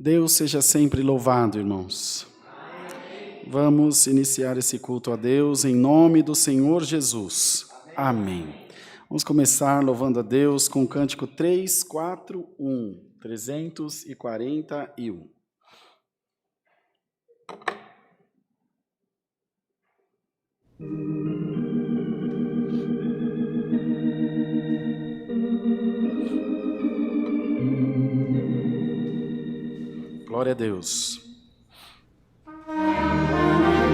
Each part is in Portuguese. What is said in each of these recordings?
Deus seja sempre louvado, irmãos. Vamos iniciar esse culto a Deus em nome do Senhor Jesus. Amém. Vamos começar louvando a Deus com o cântico 341. 341. Glória a Deus.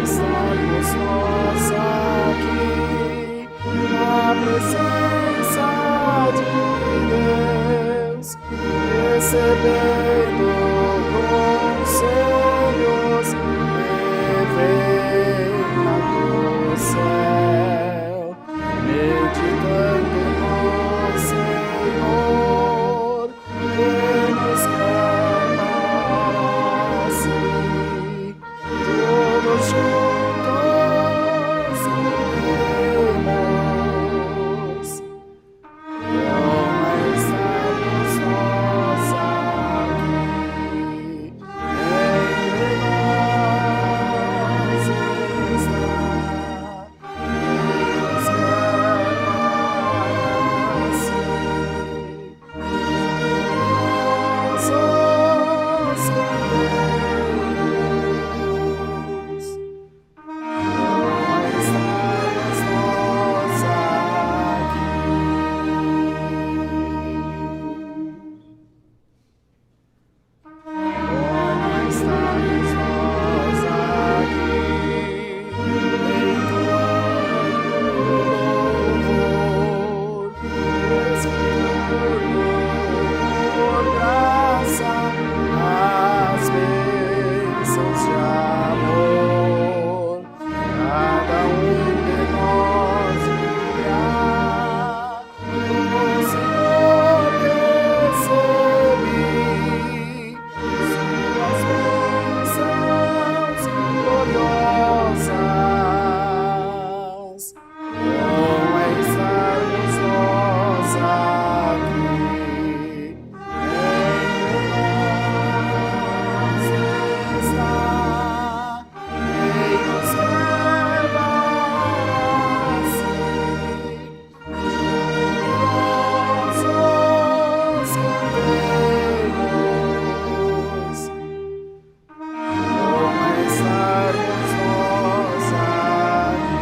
Estamos nós aqui na presença de Deus, recebendo conselhos que vêm do céu, meditando no Senhor, que nos quer para si. Todos juntos iremos, como estamos nós aqui, entre nós está, Deus quer para si. Nossos cantemos. Estamos nós aqui. Como estamos nós aqui, entoando louvor, respirando por graça as bênçãos de amor. Cada de nós virá do Senhor receber suas bênçãos gloriosas. Bom é estarmos nós aqui, entre nós está, Quem nos quer para si. Jubilosos cantemos, como estarmos nós aqui.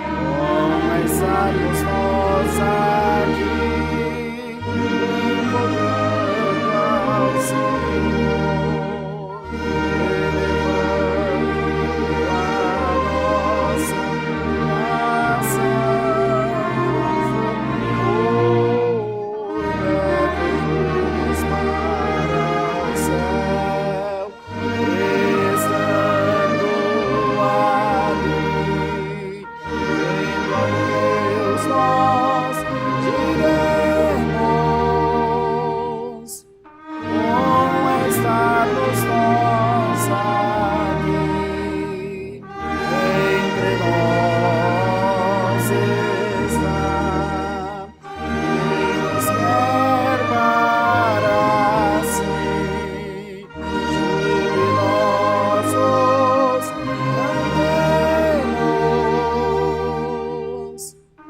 Como estarmos nós aqui, invocando ao Senhor, elevando a nossa levemos para o céu, estando ali, vendo a Deus nós diremos, como estarmos nós aqui, entre nós está, Deus quer para si. Jubilosos cantemos,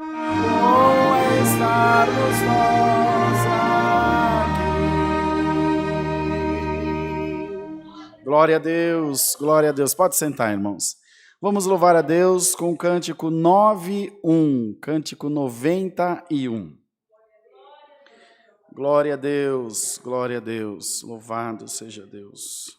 como estarmos nós aqui. Glória a Deus, glória a Deus. Pode sentar, irmãos. Vamos louvar a Deus com o cântico 91, cântico 91. Glória a Deus, louvado seja Deus.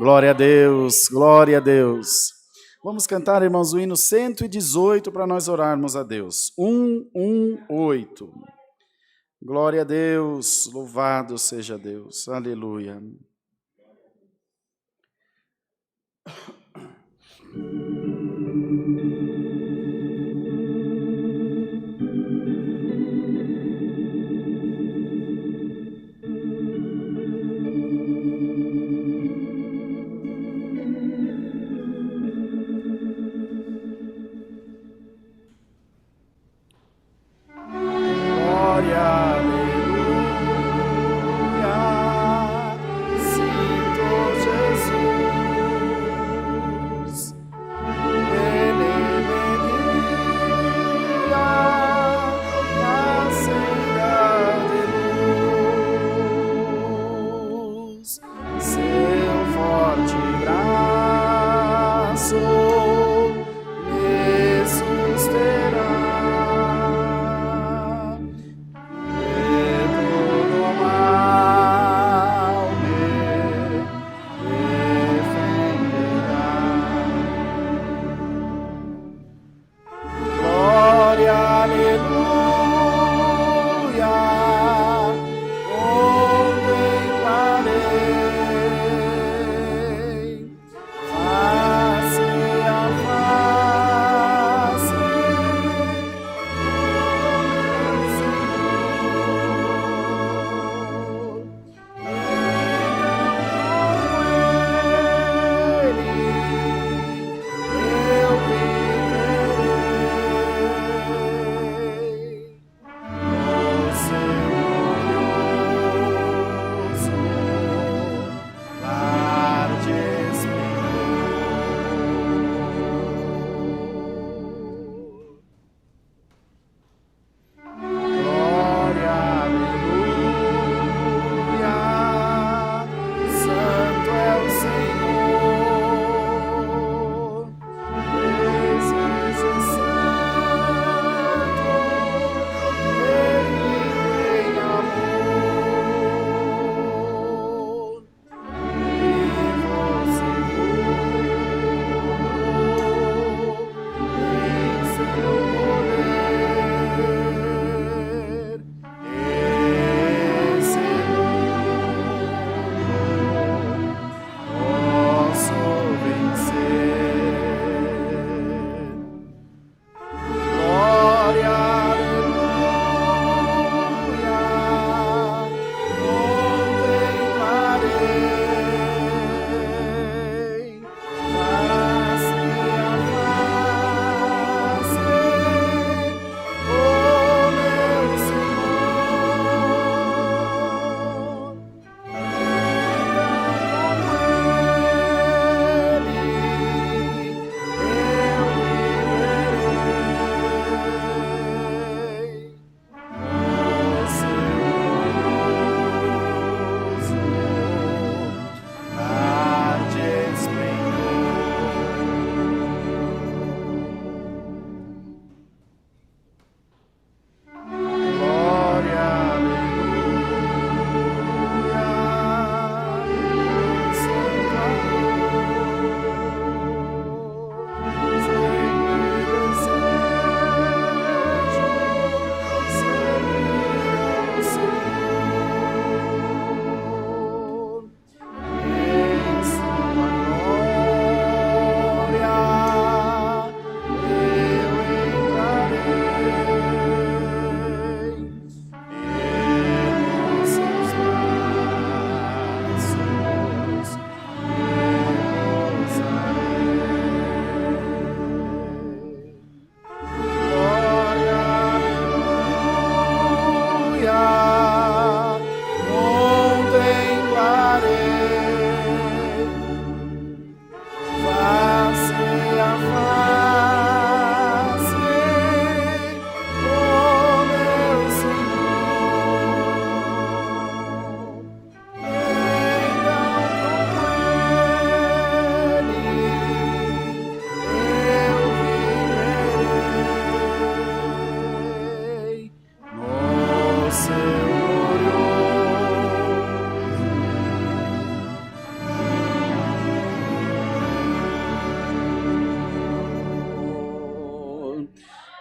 Glória a Deus, glória a Deus. Vamos cantar, irmãos, o hino 118 para nós orarmos a Deus. 118. Glória a Deus, louvado seja Deus. Aleluia.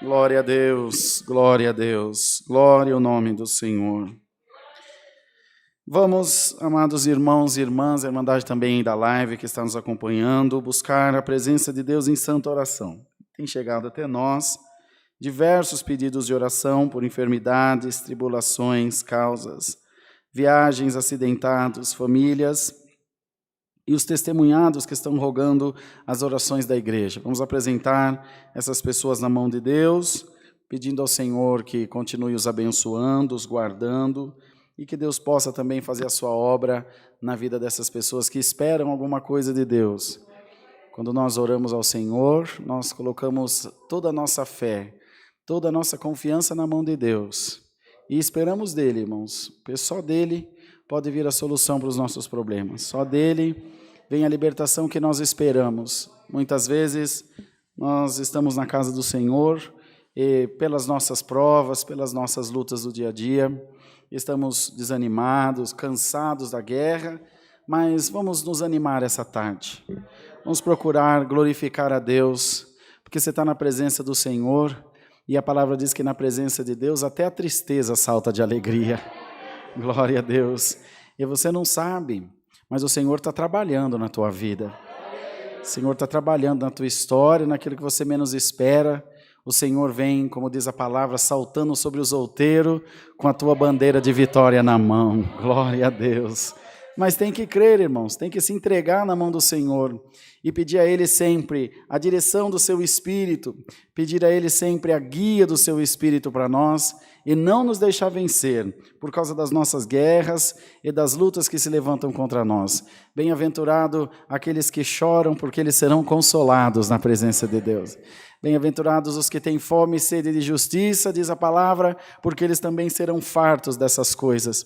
Glória a Deus, glória a Deus, glória ao nome do Senhor. Vamos, amados irmãos e irmãs, a Irmandade também da live que está nos acompanhando, buscar a presença de Deus em santa oração. Tem chegado até nós diversos pedidos de oração por enfermidades, tribulações, causas, viagens, acidentados, famílias e os testemunhados que estão rogando as orações da igreja. Vamos apresentar essas pessoas na mão de Deus, pedindo ao Senhor que continue os abençoando, os guardando, e que Deus possa também fazer a sua obra na vida dessas pessoas que esperam alguma coisa de Deus. Quando nós oramos ao Senhor, nós colocamos toda a nossa fé, toda a nossa confiança na mão de Deus. E esperamos dele, irmãos, porque só dele pode vir a solução para os nossos problemas. Só dele vem a libertação que nós esperamos. Muitas vezes nós estamos na casa do Senhor e pelas nossas provas, pelas nossas lutas do dia a dia, estamos desanimados, cansados da guerra, mas vamos nos animar essa tarde. Vamos procurar glorificar a Deus, porque você está na presença do Senhor, e a palavra diz que na presença de Deus até a tristeza salta de alegria. Glória a Deus. E você não sabe, mas o Senhor está trabalhando na tua vida. O Senhor está trabalhando na tua história, naquilo que você menos espera. O Senhor vem, como diz a palavra, saltando sobre os outeiros com a tua bandeira de vitória na mão. Glória a Deus. Mas tem que crer, irmãos, tem que se entregar na mão do Senhor e pedir a Ele sempre a direção do seu Espírito, pedir a Ele sempre a guia do seu Espírito para nós e não nos deixar vencer por causa das nossas guerras e das lutas que se levantam contra nós. Bem-aventurado aqueles que choram, porque eles serão consolados na presença de Deus. Bem-aventurados os que têm fome e sede de justiça, diz a palavra, porque eles também serão fartos dessas coisas.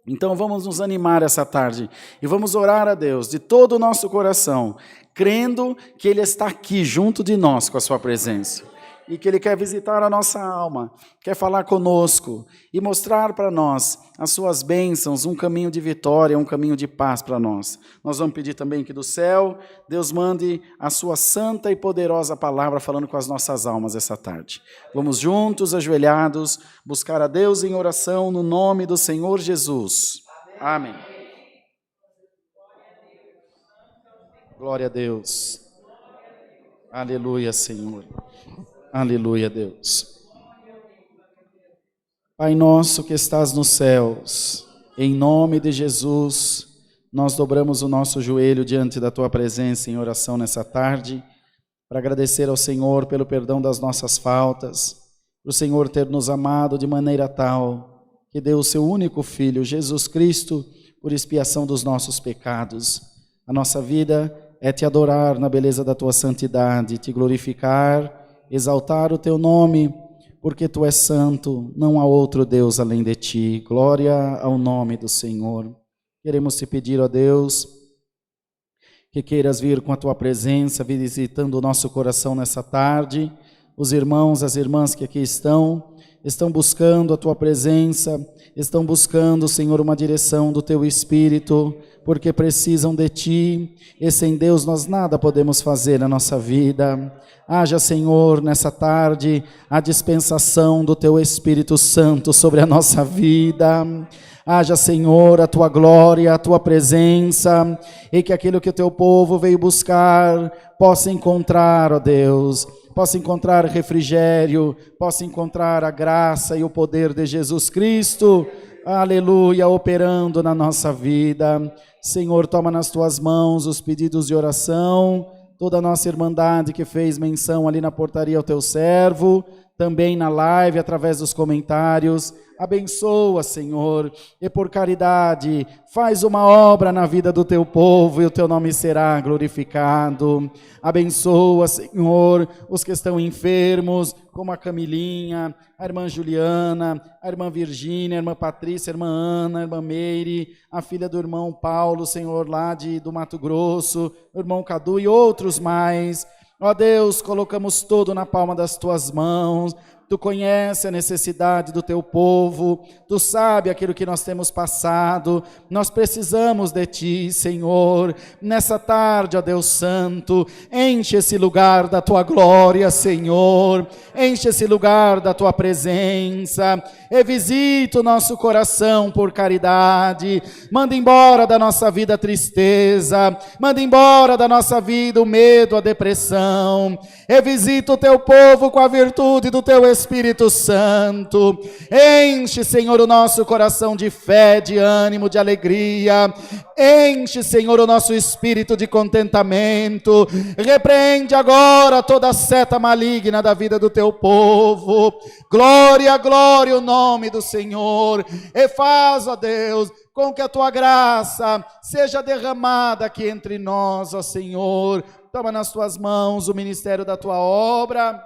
Então vamos nos animar essa tarde e vamos orar a Deus de todo o nosso coração, crendo que Ele está aqui junto de nós com a sua presença e que Ele quer visitar a nossa alma, quer falar conosco e mostrar para nós as suas bênçãos, um caminho de vitória, um caminho de paz para nós. Nós vamos pedir também que do céu Deus mande a sua santa e poderosa palavra falando com as nossas almas essa tarde. Vamos juntos, ajoelhados, buscar a Deus em oração no nome do Senhor Jesus. Amém. Glória a Deus. Aleluia, Senhor. Aleluia, Deus. Pai nosso que estás nos céus, em nome de Jesus, nós dobramos o nosso joelho diante da Tua presença em oração nessa tarde, para agradecer ao Senhor pelo perdão das nossas faltas, por o Senhor ter nos amado de maneira tal, que deu o Seu único Filho, Jesus Cristo, por expiação dos nossos pecados. A nossa vida é Te adorar na beleza da Tua santidade, Te glorificar, exaltar o Teu nome, porque Tu és santo, não há outro Deus além de Ti. Glória ao nome do Senhor. Queremos Te pedir, ó Deus, que queiras vir com a Tua presença, visitando o nosso coração nessa tarde. Os irmãos, as irmãs que aqui estão buscando a Tua presença, estão buscando, Senhor, uma direção do Teu Espírito, porque precisam de Ti, e sem Deus nós nada podemos fazer na nossa vida. Haja, Senhor, nessa tarde, a dispensação do Teu Espírito Santo sobre a nossa vida. Haja, Senhor, a Tua glória, a Tua presença, e que aquilo que o Teu povo veio buscar possa encontrar, ó Deus, possa encontrar refrigério, possa encontrar a graça e o poder de Jesus Cristo, aleluia, operando na nossa vida. Senhor, toma nas Tuas mãos os pedidos de oração, toda a nossa irmandade que fez menção ali na portaria ao Teu servo, também na live, através dos comentários. Abençoa, Senhor, e por caridade, faz uma obra na vida do Teu povo e o Teu nome será glorificado. Abençoa, Senhor, os que estão enfermos, como a Camilinha, a irmã Juliana, a irmã Virgínia, a irmã Patrícia, a irmã Ana, a irmã Meire, a filha do irmão Paulo, Senhor, lá do Mato Grosso, o irmão Cadu e outros mais. Ó Deus, colocamos tudo na palma das Tuas mãos. Tu conhece a necessidade do teu povo, tu sabe aquilo que nós temos passado. Nós precisamos de ti, Senhor. Nessa tarde, ó Deus Santo, enche esse lugar da tua glória, Senhor. Enche esse lugar da tua presença. E visita o nosso coração por caridade. Manda embora da nossa vida a tristeza. Manda embora da nossa vida o medo, a depressão. E visita o teu povo com a virtude do teu Espírito Santo. Enche, Senhor, o nosso coração de fé, de ânimo, de alegria. Enche, Senhor, o nosso espírito de contentamento. Repreende agora toda seta maligna da vida do teu povo. Glória, glória, o nome do Senhor. E faz, ó Deus, com que a tua graça seja derramada aqui entre nós, ó Senhor. Toma nas tuas mãos o ministério da tua obra.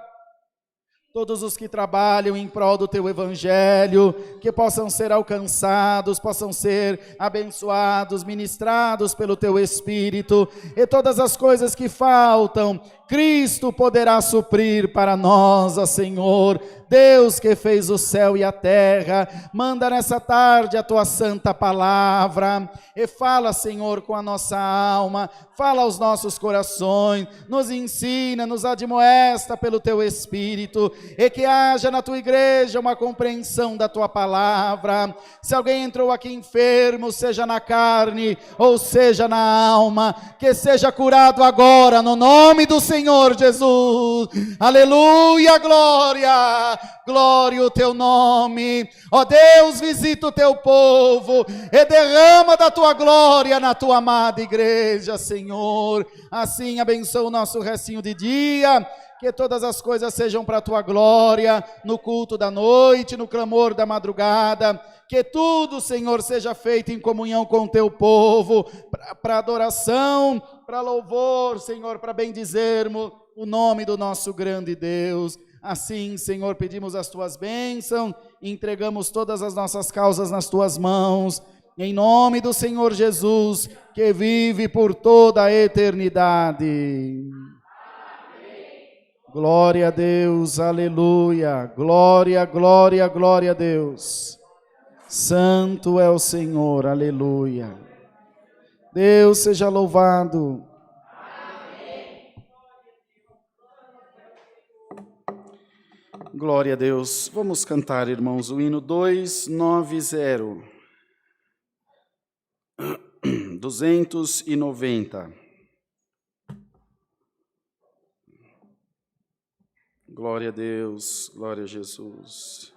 Todos os que trabalham em prol do teu evangelho, que possam ser alcançados, possam ser abençoados, ministrados pelo teu Espírito, e todas as coisas que faltam, Cristo poderá suprir para nós, ó Senhor. Deus que fez o céu e a terra, manda nessa tarde a tua santa palavra, e fala, Senhor, com a nossa alma, fala aos nossos corações, nos ensina, nos admoesta pelo teu Espírito, e que haja na tua igreja uma compreensão da tua palavra. Se alguém entrou aqui enfermo, seja na carne ou seja na alma, que seja curado agora, no nome do Senhor Jesus. Aleluia, glória, glória o teu nome. Ó Deus, visita o teu povo e derrama da tua glória na tua amada igreja, Senhor. Assim abençoa o nosso restinho de dia, que todas as coisas sejam para a tua glória, no culto da noite, no clamor da madrugada, que tudo, Senhor, seja feito em comunhão com o teu povo, para adoração, para louvor, Senhor, para bendizermos o nome do nosso grande Deus. Assim, Senhor, pedimos as tuas bênçãos, entregamos todas as nossas causas nas tuas mãos, em nome do Senhor Jesus, que vive por toda a eternidade. Glória a Deus, aleluia, glória, glória, glória a Deus. Santo é o Senhor, aleluia. Deus seja louvado. Glória a Deus. Vamos cantar, irmãos, o hino 290. 290. Glória a Deus, glória a Jesus.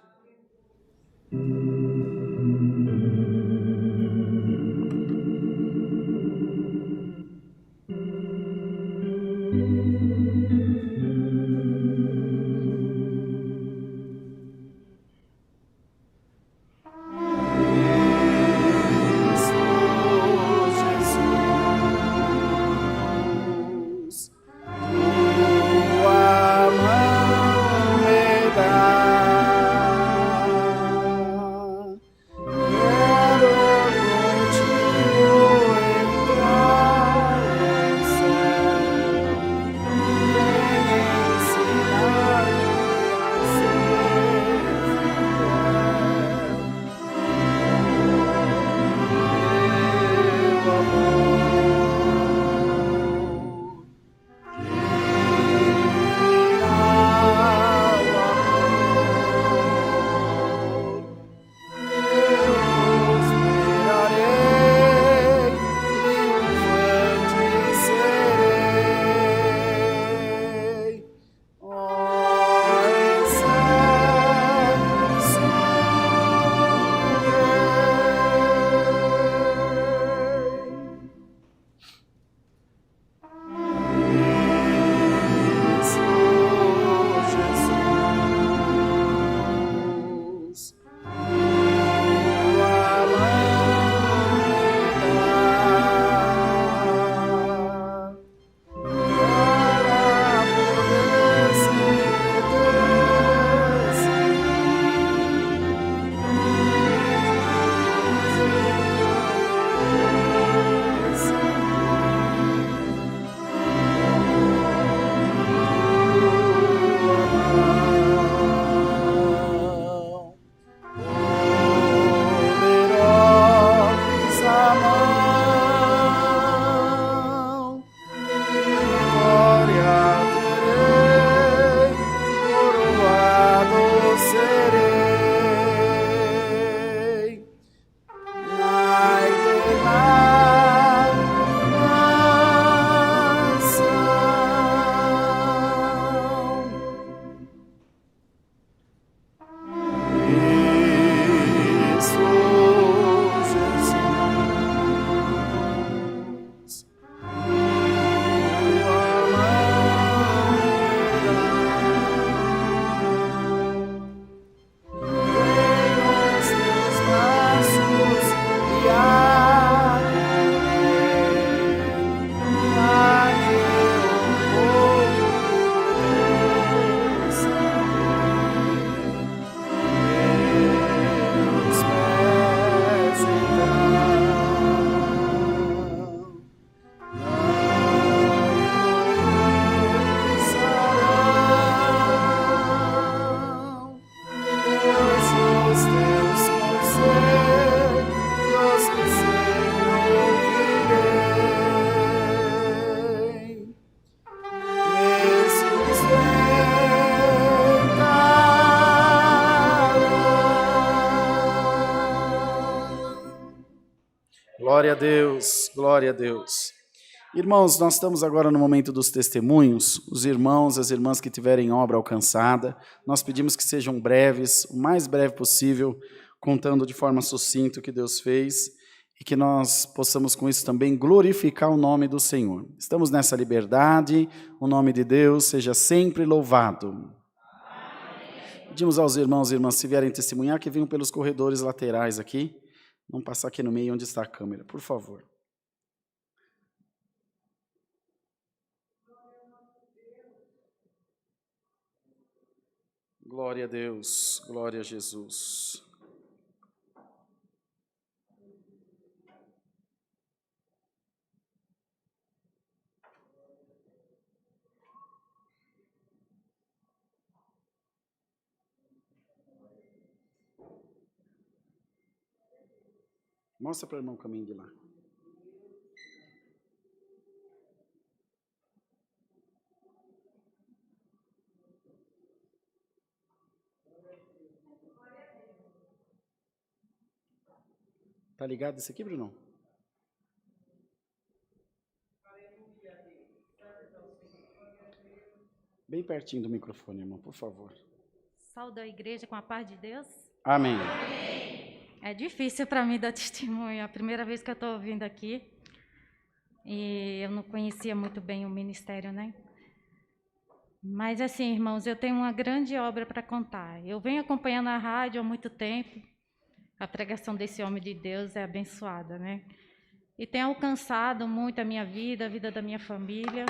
Glória a Deus, glória a Deus. Irmãos, nós estamos agora no momento dos testemunhos. Os irmãos, as irmãs que tiverem obra alcançada, nós pedimos que sejam breves, o mais breve possível, contando de forma sucinta o que Deus fez e que nós possamos com isso também glorificar o nome do Senhor. Estamos nessa liberdade, o nome de Deus seja sempre louvado. Pedimos aos irmãos e irmãs, se vierem testemunhar, que venham pelos corredores laterais aqui. Vamos passar aqui no meio onde está a câmera, por favor. Glória a Deus, glória a Jesus. Mostra para o irmão o caminho de lá. Tá ligado esse aqui, Bruno? Bem pertinho do microfone, irmão, por favor. Saúde a igreja com a paz de Deus. Amém. É difícil para mim dar testemunho. É a primeira vez que eu estou vindo aqui. E eu não conhecia muito bem o ministério, né? Mas assim, irmãos, eu tenho uma grande obra para contar. Eu venho acompanhando a rádio há muito tempo. A pregação desse homem de Deus é abençoada, né? E tem alcançado muito a minha vida, a vida da minha família.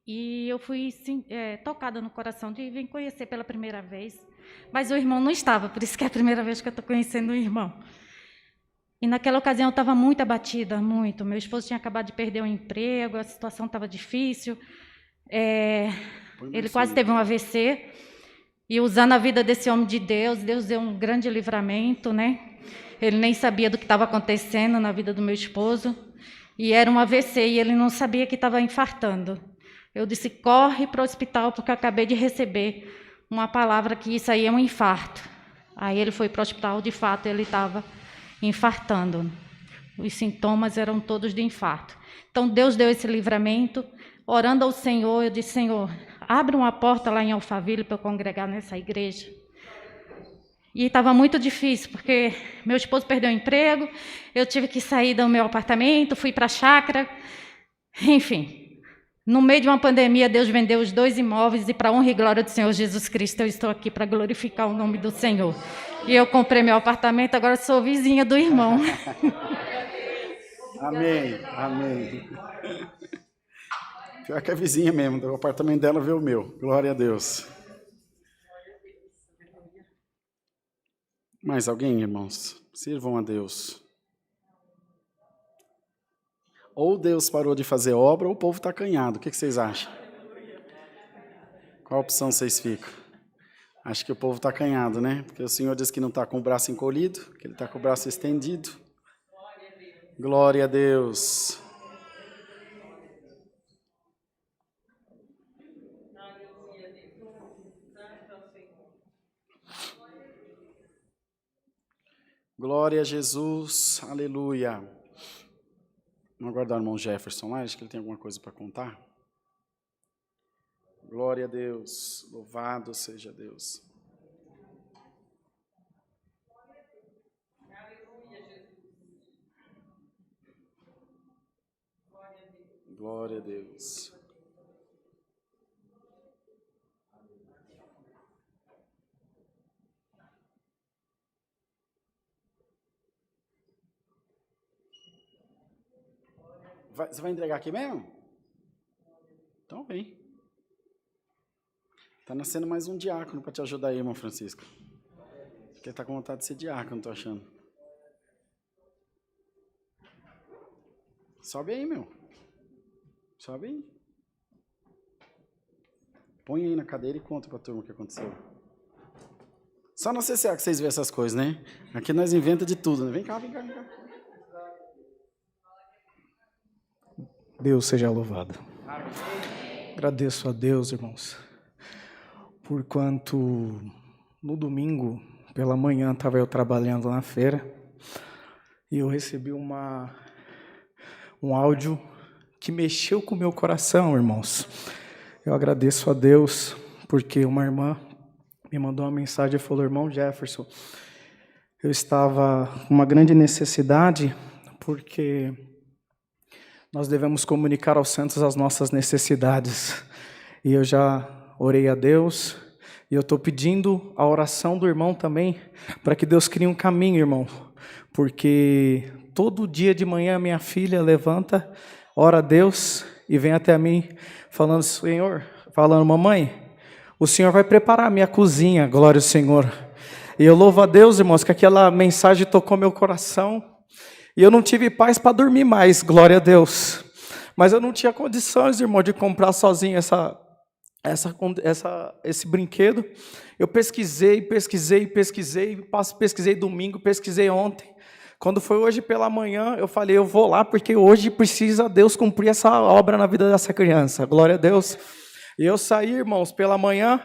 E eu fui tocada no coração de vir conhecer pela primeira vez. Mas o irmão não estava, por isso que é a primeira vez que eu estou conhecendo o irmão. E naquela ocasião eu estava muito abatida, muito. Meu esposo tinha acabado de perder o emprego, a situação estava difícil. Ele quase teve um AVC. E usando a vida desse homem de Deus, Deus deu um grande livramento, né? Ele nem sabia do que estava acontecendo na vida do meu esposo. E era um AVC e ele não sabia que estava infartando. Eu disse, corre para o hospital, porque eu acabei de receber uma palavra que isso aí é um infarto. Aí ele foi para o hospital, de fato, ele estava infartando. Os sintomas eram todos de infarto. Então, Deus deu esse livramento. Orando ao Senhor, eu disse, Senhor, abre uma porta lá em Alphaville para eu congregar nessa igreja. E estava muito difícil, porque meu esposo perdeu o emprego, eu tive que sair do meu apartamento, fui para a chácara, enfim. No meio de uma pandemia, Deus vendeu os 2 imóveis e para a honra e glória do Senhor Jesus Cristo, eu estou aqui para glorificar o nome do Senhor. E eu comprei meu apartamento, agora sou vizinha do irmão. Amém, amém. Pior que a vizinha mesmo, o apartamento dela vê o meu. Glória a Deus. Mais alguém, irmãos? Sirvam a Deus. Ou Deus parou de fazer obra, ou o povo está acanhado. O que vocês acham? Qual opção vocês ficam? Acho que o povo está acanhado, né? Porque o Senhor diz que não está com o braço encolhido, que Ele está com o braço estendido. Glória a Deus. Glória a Jesus, aleluia. Vamos aguardar o irmão Jefferson lá, acho que ele tem alguma coisa para contar. Glória a Deus, louvado seja Deus. Glória a Deus. Você vai entregar aqui mesmo? Então vem. Está nascendo mais um diácono para te ajudar aí, irmão Francisco. Porque está com vontade de ser diácono, estou achando. Sobe aí, meu. Sobe aí. Põe aí na cadeira e conta para a turma o que aconteceu. Só na CCA que vocês vêem essas coisas, né? Aqui nós inventamos de tudo, né? Vem cá, vem cá, vem cá. Deus seja louvado. Agradeço a Deus, irmãos, porquanto no domingo, pela manhã, estava eu trabalhando na feira e eu recebi um áudio que mexeu com o meu coração, irmãos. Eu agradeço a Deus, porque uma irmã me mandou uma mensagem e falou: irmão Jefferson, eu estava com uma grande necessidade, porque nós devemos comunicar aos santos as nossas necessidades. E eu já orei a Deus, e eu estou pedindo a oração do irmão também, para que Deus crie um caminho, irmão. Porque todo dia de manhã minha filha levanta, ora a Deus e vem até mim falando: Senhor, falando, mamãe, o Senhor vai preparar a minha cozinha, glória ao Senhor. E eu louvo a Deus, irmãos, que aquela mensagem tocou meu coração. E eu não tive paz para dormir mais, glória a Deus. Mas eu não tinha condições, irmão, de comprar sozinho esse brinquedo. Eu pesquisei domingo, pesquisei ontem. Quando foi hoje pela manhã, eu falei: eu vou lá, porque hoje precisa Deus cumprir essa obra na vida dessa criança, glória a Deus. E eu saí, irmãos, pela manhã,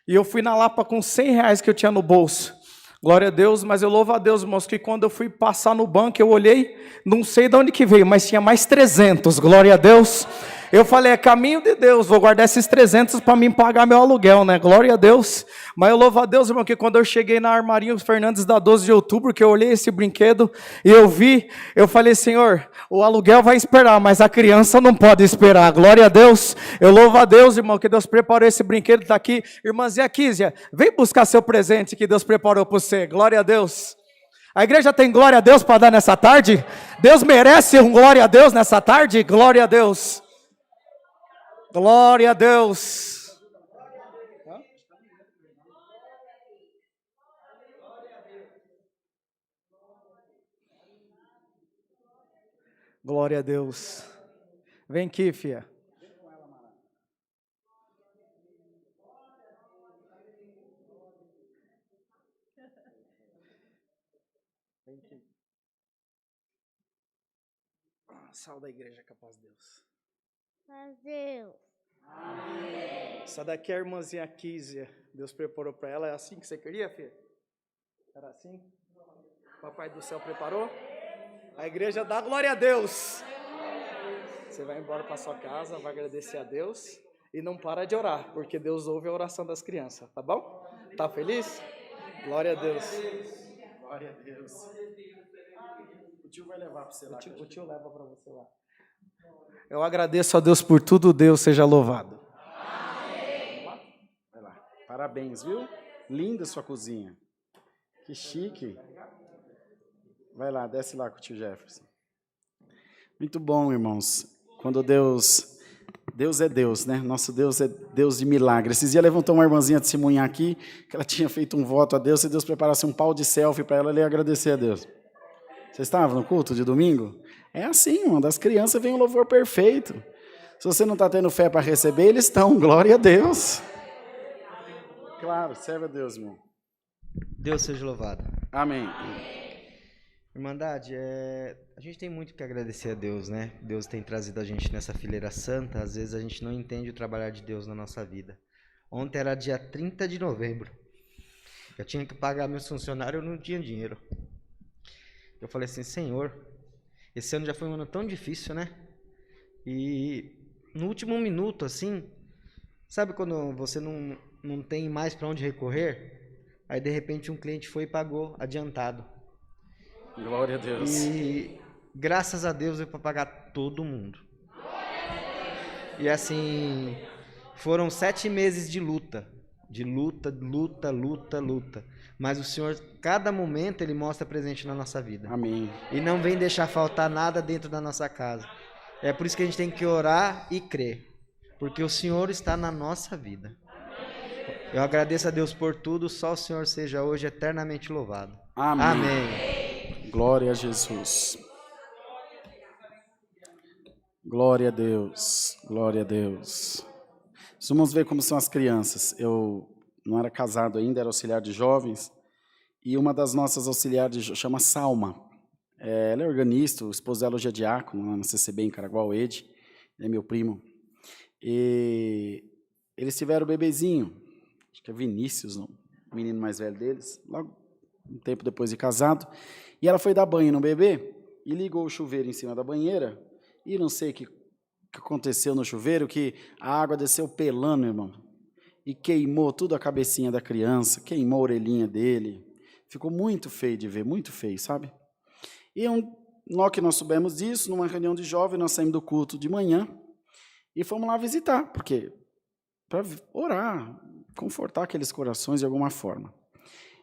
e eu fui na Lapa com R$100 que eu tinha no bolso. Glória a Deus, mas eu louvo a Deus, irmãos, que quando eu fui passar no banco, eu olhei, não sei de onde que veio, mas tinha mais 300, glória a Deus. Eu falei: é caminho de Deus, vou guardar esses 300 para mim pagar meu aluguel, né? Glória a Deus. Mas eu louvo a Deus, irmão, que quando eu cheguei na Armarinho Fernandes da 12 de outubro, que eu olhei esse brinquedo e eu vi, eu falei: Senhor, o aluguel vai esperar, mas a criança não pode esperar. Glória a Deus. Eu louvo a Deus, irmão, que Deus preparou esse brinquedo, está aqui. Irmãzinha Kísia, vem buscar seu presente que Deus preparou para você. Glória a Deus. A igreja tem glória a Deus para dar nessa tarde? Deus merece um glória a Deus nessa tarde? Glória a Deus. Glória a Deus. Glória a Deus. Vem aqui, filha. Vem aqui. Sal da igreja, capaz de Deus. Mas Deus. Amém. Essa daqui é a irmãzinha Kísia. Deus preparou para ela. É assim que você queria, filha? Era assim? Papai do céu preparou? A igreja dá glória a Deus. Você vai embora para sua casa, vai agradecer a Deus e não para de orar, porque Deus ouve a oração das crianças, tá bom? Tá feliz? Glória a Deus. Glória a Deus. O tio vai levar para você lá. O tio leva para você lá. Eu agradeço a Deus por tudo, Deus seja louvado. Amém. Vai lá. Parabéns, viu? Linda sua cozinha. Que chique. Vai lá, desce lá com o tio Jefferson. Muito bom, irmãos. Quando Deus é Deus, né? Nosso Deus é Deus de milagre. Esses dias levantou uma irmãzinha testemunhar aqui, que ela tinha feito um voto a Deus, se Deus preparasse um pau de selfie para ela ia agradecer a Deus. Você estava no culto de domingo? É assim, irmão, das crianças vem um louvor perfeito. Se você não está tendo fé para receber, eles estão, glória a Deus. Claro, serve a Deus, irmão. Deus seja louvado. Amém. Irmandade, a gente tem muito que agradecer a Deus, né? Deus tem trazido a gente nessa fileira santa, às vezes a gente não entende o trabalhar de Deus na nossa vida. Ontem era dia 30 de novembro, eu tinha que pagar meus funcionários, eu não tinha dinheiro. Eu falei assim: Senhor, esse ano já foi um ano tão difícil, né? E no último minuto, assim, sabe quando você não tem mais para onde recorrer? Aí de repente um cliente foi e pagou adiantado. Glória a Deus. E graças a Deus deu para pagar todo mundo. E assim, foram 7 meses de luta. De luta. Mas o Senhor, cada momento, Ele mostra presente na nossa vida. Amém. E não vem deixar faltar nada dentro da nossa casa. É por isso que a gente tem que orar e crer. Porque o Senhor está na nossa vida. Eu agradeço a Deus por tudo. Só o Senhor seja hoje eternamente louvado. Amém. Amém. Glória a Jesus. Glória a Deus. Glória a Deus. Vamos ver como são as crianças. Eu não era casado ainda, era auxiliar de jovens. E uma das nossas auxiliares chama Salma. Ela é organista, o esposo dela hoje é diácono, lá na CCB em Caraguá, o Ed. Ele é meu primo. E eles tiveram o bebezinho. Acho que é Vinícius, o menino mais velho deles. Logo um tempo depois de casado. E ela foi dar banho no bebê. e ligou o chuveiro em cima da banheira, e não sei o que aconteceu no chuveiro, que a água desceu pelando, irmão, e queimou tudo a cabecinha da criança, queimou a orelhinha dele. Ficou muito feio de ver, muito feio, sabe? E logo que nós soubemos disso, numa reunião de jovens, nós saímos do culto de manhã e fomos lá visitar, porque para orar, confortar aqueles corações de alguma forma.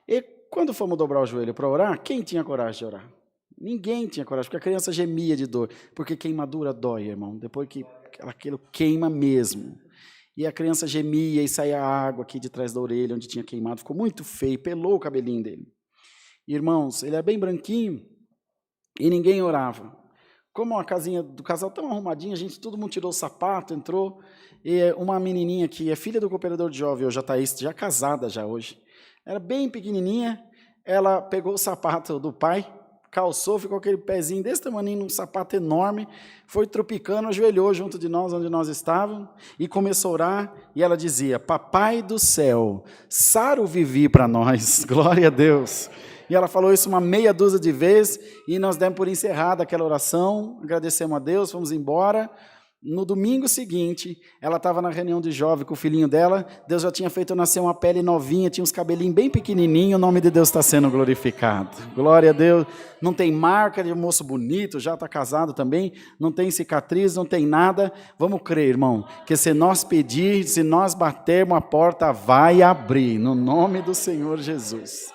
E quando fomos dobrar o joelho para orar, quem tinha coragem de orar? Ninguém tinha coragem, porque a criança gemia de dor, porque queimadura dói, irmão, depois que aquilo queima mesmo. E a criança gemia e saía água aqui de trás da orelha, onde tinha queimado, ficou muito feio, pelou o cabelinho dele. Irmãos, ele é bem branquinho e ninguém orava. Como a casinha do casal tão arrumadinha, todo mundo tirou o sapato, entrou, e uma menininha que é filha do cooperador de jovem, hoje já casada já hoje, era bem pequenininha, ela pegou o sapato do pai, calçou, ficou aquele pezinho desse tamanho, num sapato enorme, foi tropicando, ajoelhou junto de nós, onde nós estávamos, e começou a orar, e ela dizia: Papai do céu, sara o vivi para nós, glória a Deus. E ela falou isso uma meia dúzia de vezes, e nós demos por encerrada aquela oração, agradecemos a Deus, fomos embora. No domingo seguinte, ela estava na reunião de jovem com o filhinho dela, Deus já tinha feito nascer uma pele novinha, tinha uns cabelinhos bem pequenininhos, o nome de Deus está sendo glorificado. Glória a Deus, não tem marca de moço bonito, já está casado também, não tem cicatriz, não tem nada. Vamos crer, irmão, que se nós pedir, se nós batermos, a porta vai abrir, no nome do Senhor Jesus.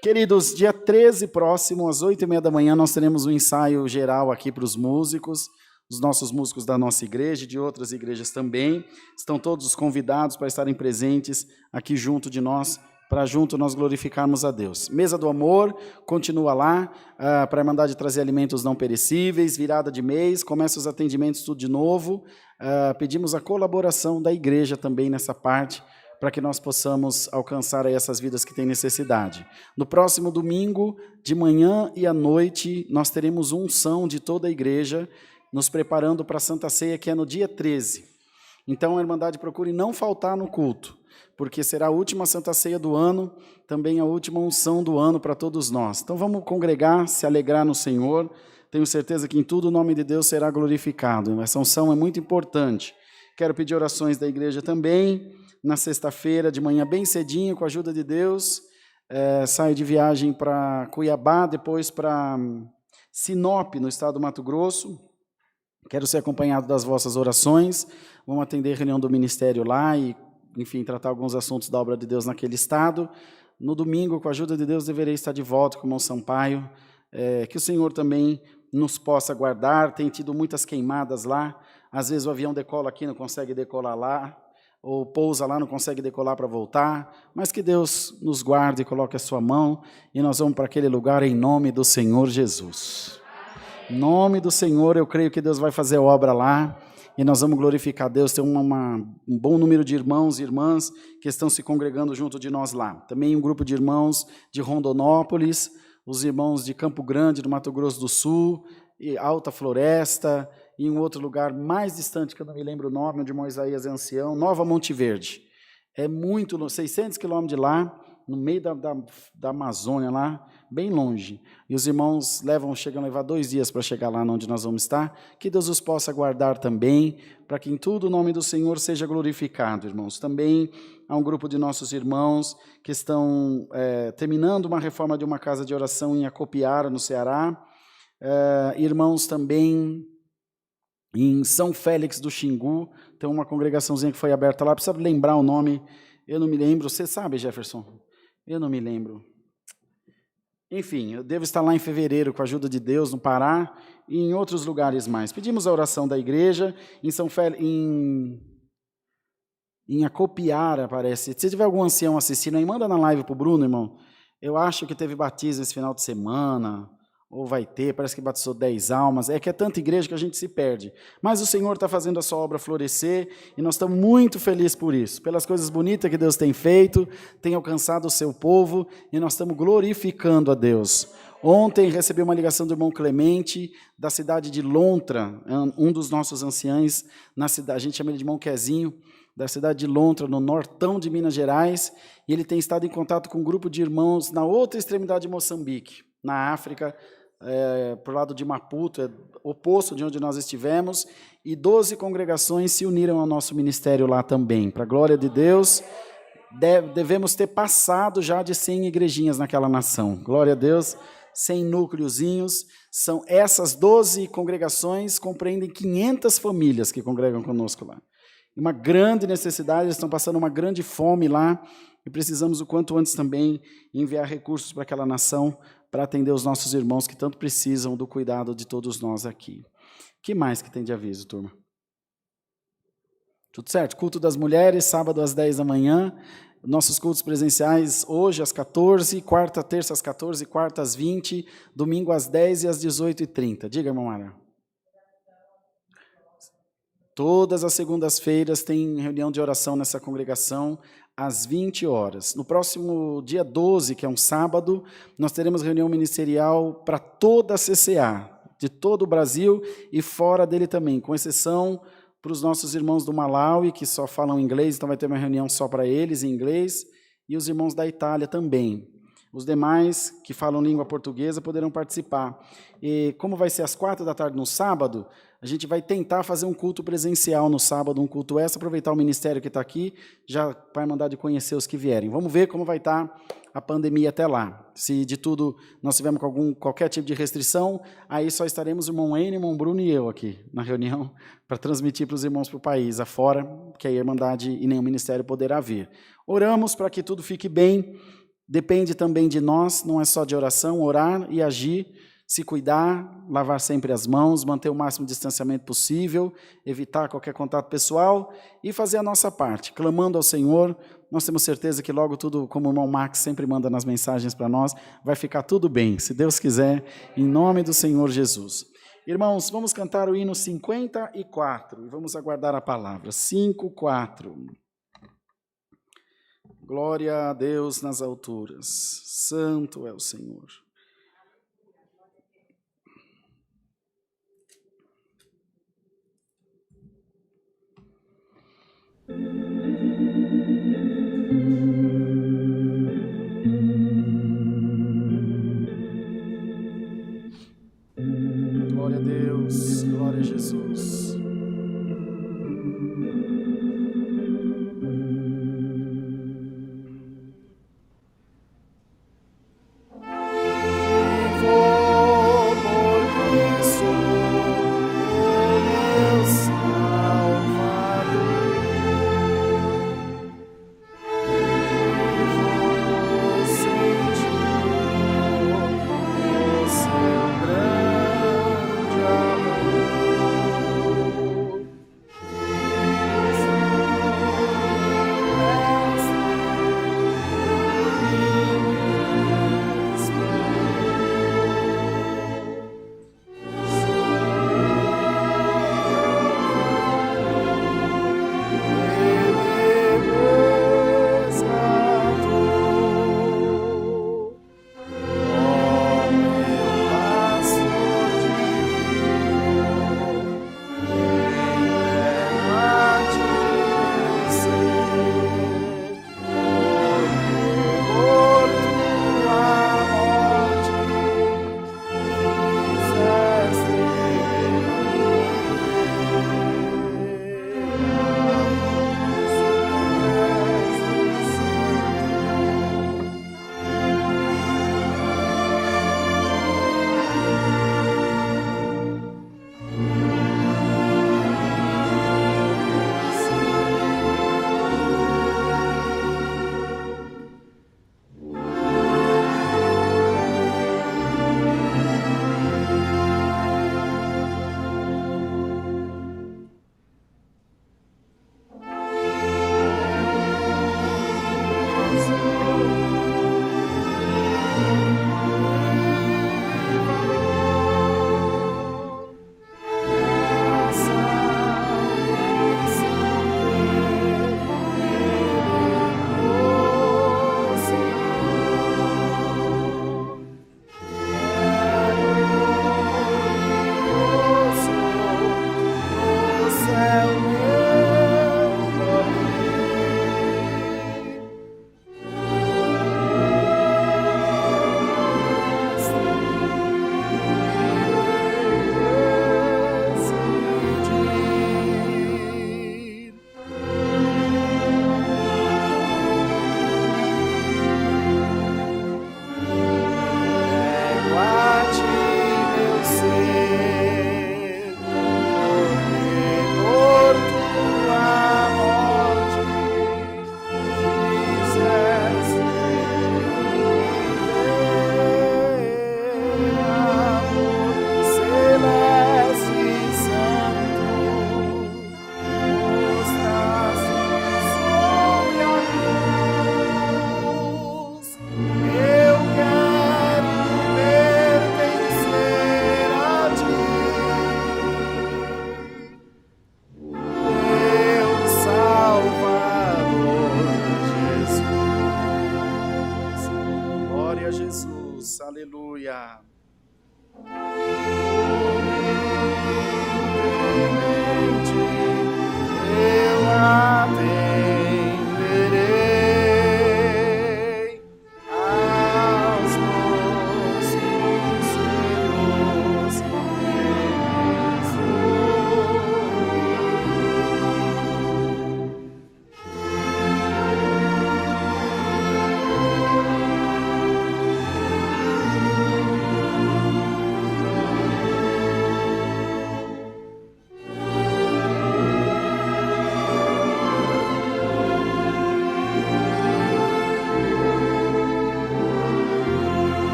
Queridos, dia 13 próximo, às 8h30 da manhã, nós teremos um ensaio geral aqui para os músicos, os nossos músicos da nossa igreja e de outras igrejas também. Estão todos convidados para estarem presentes aqui junto de nós, para junto nós glorificarmos a Deus. Mesa do Amor continua lá, para a Irmandade trazer alimentos não perecíveis, virada de mês, começa os atendimentos tudo de novo. Pedimos a colaboração da igreja também nessa parte, para que nós possamos alcançar aí essas vidas que têm necessidade. No próximo domingo, de manhã e à noite, nós teremos unção de toda a igreja, nos preparando para a Santa Ceia, que é no dia 13. Então, a Irmandade procure não faltar no culto, porque será a última Santa Ceia do ano, também a última unção do ano para todos nós. Então, vamos congregar, se alegrar no Senhor. Tenho certeza que em tudo o nome de Deus será glorificado. Essa unção é muito importante. Quero pedir orações da igreja também. Na sexta-feira, de manhã, bem cedinho, com a ajuda de Deus, saio de viagem para Cuiabá, depois para Sinop, no estado do Mato Grosso. Quero ser acompanhado das vossas orações. Vamos atender a reunião do ministério lá e, enfim, tratar alguns assuntos da obra de Deus naquele estado. No domingo, com a ajuda de Deus, deverei estar de volta com o irmão Sampaio. Que o Senhor também nos possa guardar. Tem tido muitas queimadas lá. Às vezes o avião decola aqui, não consegue decolar lá. Ou pousa lá, não consegue decolar para voltar, mas que Deus nos guarde e coloque a sua mão, e nós vamos para aquele lugar em nome do Senhor Jesus. Em nome do Senhor, eu creio que Deus vai fazer obra lá, e nós vamos glorificar Deus. Tem um bom número de irmãos e irmãs que estão se congregando junto de nós lá. Também um grupo de irmãos de Rondonópolis, os irmãos de Campo Grande, do Mato Grosso do Sul, e Alta Floresta, e um outro lugar mais distante, que eu não me lembro o nome, onde Moisés é ancião, Nova Monte Verde. É muito, 600 quilômetros de lá, no meio da Amazônia lá, bem longe. E os irmãos chegam a levar 2 dias para chegar lá onde nós vamos estar. Que Deus os possa guardar também, para que em tudo o nome do Senhor seja glorificado, irmãos. Também há um grupo de nossos irmãos que estão terminando uma reforma de uma casa de oração em Acopiara, no Ceará. Irmãos também em São Félix do Xingu, tem uma congregaçãozinha que foi aberta lá, precisa lembrar o nome, eu não me lembro, você sabe, Jefferson? Eu não me lembro. Enfim, eu devo estar lá em fevereiro, com a ajuda de Deus, no Pará, e em outros lugares mais. Pedimos a oração da igreja, em São Félix, em Acopiara, parece. Se tiver algum ancião assistindo aí, manda na live para o Bruno, irmão. Eu acho que teve batismo esse final de semana, ou vai ter, parece que batizou 10 almas, é que é tanta igreja que a gente se perde. Mas o Senhor está fazendo a sua obra florescer, e nós estamos muito felizes por isso, pelas coisas bonitas que Deus tem feito, tem alcançado o seu povo, e nós estamos glorificando a Deus. Ontem recebi uma ligação do irmão Clemente, da cidade de Lontra, um dos nossos anciães, na cidade, a gente chama ele de irmão Quezinho, da cidade de Lontra, no nortão de Minas Gerais, e ele tem estado em contato com um grupo de irmãos na outra extremidade de Moçambique, na África, para o lado de Maputo, é oposto de onde nós estivemos, e 12 congregações se uniram ao nosso ministério lá também. Para a glória de Deus, devemos ter passado já de 100 igrejinhas naquela nação. Glória a Deus, 100 núcleozinhos. São essas 12 congregações compreendem 500 famílias que congregam conosco lá. Uma grande necessidade, eles estão passando uma grande fome lá, e precisamos o quanto antes também enviar recursos para aquela nação, para atender os nossos irmãos que tanto precisam do cuidado de todos nós aqui. O que mais que tem de aviso, turma? Tudo certo? Culto das mulheres, sábado às 10 da manhã. Nossos cultos presenciais hoje às 14, quarta, terça às 14, quarta às 20, domingo às 10 e às 18h30. Diga, irmão Mara. Todas as segundas-feiras tem reunião de oração nessa congregação, às 20 horas. No próximo dia 12, que é um sábado, nós teremos reunião ministerial para toda a CCA, de todo o Brasil e fora dele também, com exceção para os nossos irmãos do Malawi, que só falam inglês, então vai ter uma reunião só para eles em inglês, e os irmãos da Itália também. Os demais que falam língua portuguesa poderão participar. E como vai ser às 16h no sábado, a gente vai tentar fazer um culto presencial no sábado, um culto extra, aproveitar o ministério que está aqui, já vai mandar de conhecer os que vierem. Vamos ver como vai estar a pandemia até lá. Se de tudo nós tivermos qualquer tipo de restrição, aí só estaremos o irmão N, o irmão Bruno e eu aqui na reunião para transmitir para os irmãos para o país afora, que a Irmandade e nenhum ministério poderá vir. Oramos para que tudo fique bem, depende também de nós, não é só de oração, orar e agir, se cuidar, lavar sempre as mãos, manter o máximo de distanciamento possível, evitar qualquer contato pessoal e fazer a nossa parte, clamando ao Senhor. Nós temos certeza que logo tudo, como o irmão Max sempre manda nas mensagens para nós, vai ficar tudo bem, se Deus quiser, em nome do Senhor Jesus. Irmãos, vamos cantar o hino 54 e vamos aguardar a palavra. 54. Glória a Deus nas alturas, santo é o Senhor. Glória a Deus, glória a Jesus.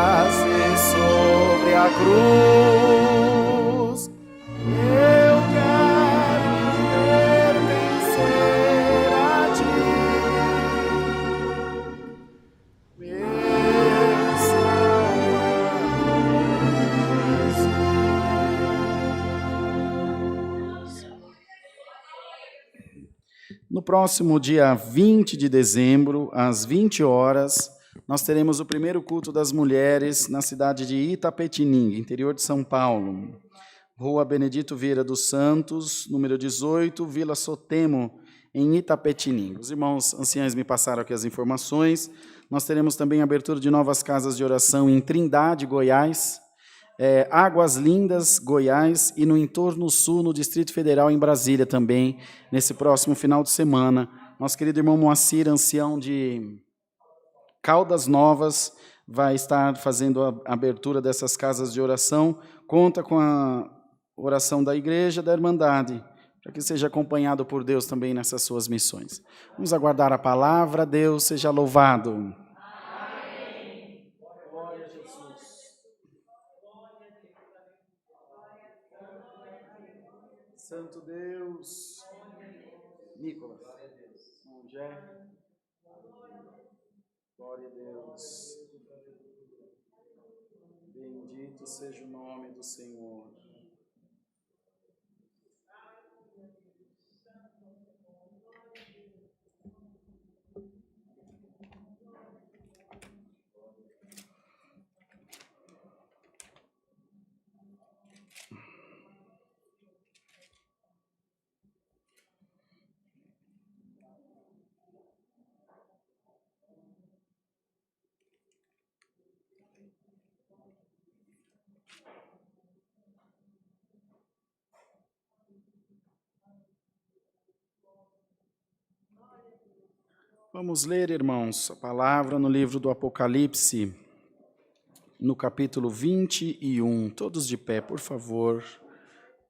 fazer sobre a cruz. Eu quero pertencer a ti. Meu No próximo dia 20 de dezembro, às 20 horas, nós teremos o primeiro culto das mulheres na cidade de Itapetininga, interior de São Paulo. Rua Benedito Vieira dos Santos, número 18, Vila Sotemo, em Itapetininga. Os irmãos anciães me passaram aqui as informações. Nós teremos também a abertura de novas casas de oração em Trindade, Goiás, Águas Lindas, Goiás, e no entorno sul, no Distrito Federal, em Brasília também, nesse próximo final de semana. Nosso querido irmão Moacir, ancião de Caldas Novas, vai estar fazendo a abertura dessas casas de oração. Conta com a oração da igreja, da Irmandade, para que seja acompanhado por Deus também nessas suas missões. Vamos aguardar a palavra. Deus seja louvado. Amém. Glória a Jesus. Santo Deus. Nicolas. Jé. Glória a Deus. Bendito seja o nome do Senhor. Vamos ler, irmãos, a palavra no livro do Apocalipse, no capítulo 21. Todos de pé, por favor,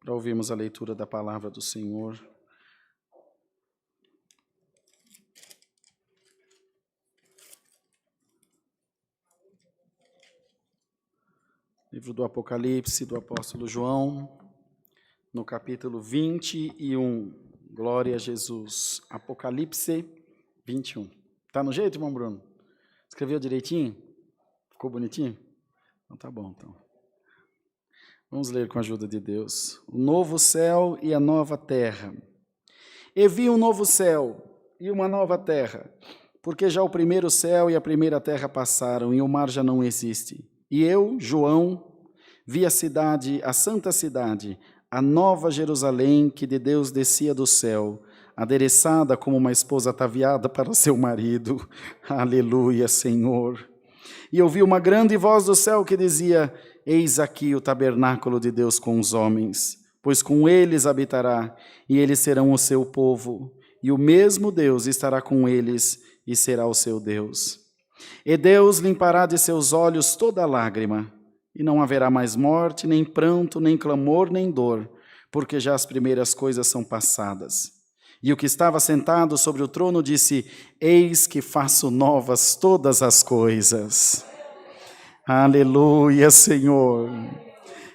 para ouvirmos a leitura da palavra do Senhor. Livro do Apocalipse, do apóstolo João, no capítulo 21. Glória a Jesus. Apocalipse 21. Tá no jeito, irmão Bruno? Escreveu direitinho? Ficou bonitinho? Então tá bom, então. Vamos ler com a ajuda de Deus. O novo céu e a nova terra. E vi um novo céu e uma nova terra, porque já o primeiro céu e a primeira terra passaram e o mar já não existe. E eu, João, vi a cidade, a santa cidade, a nova Jerusalém, que de Deus descia do céu, adereçada como uma esposa ataviada para seu marido. Aleluia, Senhor. E ouvi uma grande voz do céu que dizia: eis aqui o tabernáculo de Deus com os homens, pois com eles habitará, e eles serão o seu povo, e o mesmo Deus estará com eles, e será o seu Deus. E Deus limpará de seus olhos toda lágrima, e não haverá mais morte, nem pranto, nem clamor, nem dor, porque já as primeiras coisas são passadas. E o que estava sentado sobre o trono disse: eis que faço novas todas as coisas. Aleluia, Senhor.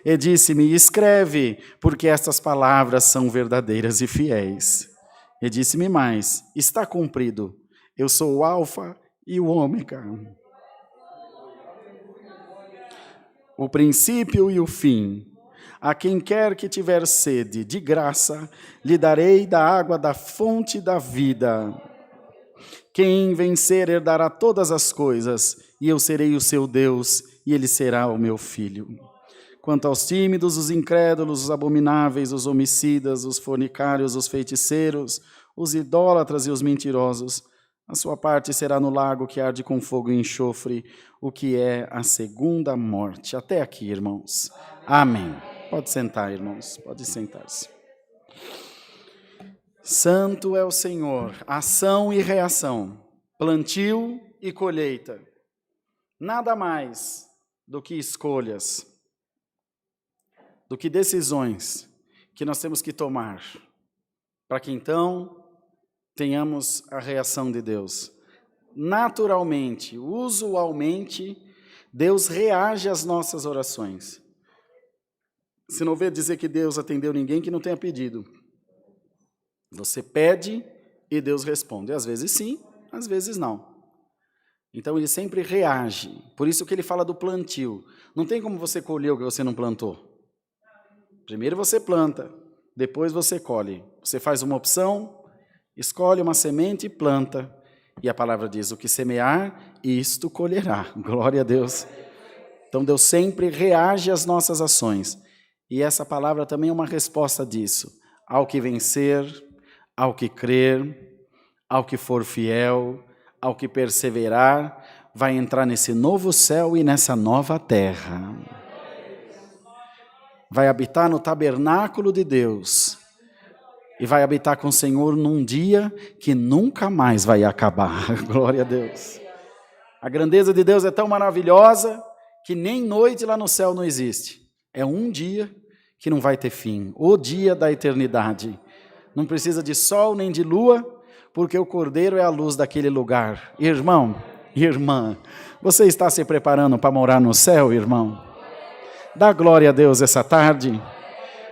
E disse-me: escreve, porque estas palavras são verdadeiras e fiéis. E disse-me mais: está cumprido. Eu sou o Alfa e o Ômega, o princípio e o fim. A quem quer que tiver sede, de graça, lhe darei da água da fonte da vida. Quem vencer herdará todas as coisas, e eu serei o seu Deus, e ele será o meu filho. Quanto aos tímidos, os incrédulos, os abomináveis, os homicidas, os fornicários, os feiticeiros, os idólatras e os mentirosos, a sua parte será no lago que arde com fogo e enxofre, o que é a segunda morte. Até aqui, irmãos. Amém. Pode sentar, irmãos. Pode sentar-se. Santo é o Senhor, ação e reação, plantio e colheita. Nada mais do que escolhas, do que decisões que nós temos que tomar, para que então tenhamos a reação de Deus. Naturalmente, usualmente, Deus reage às nossas orações. Se não vê dizer que Deus atendeu ninguém que não tenha pedido. Você pede e Deus responde. Às vezes sim, às vezes não. Então ele sempre reage. Por isso que ele fala do plantio. Não tem como você colher o que você não plantou. Primeiro você planta, depois você colhe. Você faz uma opção, escolhe uma semente e planta. E a palavra diz, o que semear, isto colherá. Glória a Deus. Então Deus sempre reage às nossas ações. E essa palavra também é uma resposta disso. Ao que vencer, ao que crer, ao que for fiel, ao que perseverar, vai entrar nesse novo céu e nessa nova terra. Vai habitar no tabernáculo de Deus. E vai habitar com o Senhor num dia que nunca mais vai acabar. Glória a Deus. A grandeza de Deus é tão maravilhosa que nem noite lá no céu não existe. É um dia que não vai ter fim. O dia da eternidade. Não precisa de sol nem de lua, porque o Cordeiro é a luz daquele lugar. Irmão, irmã, você está se preparando para morar no céu, irmão? Dá glória a Deus essa tarde.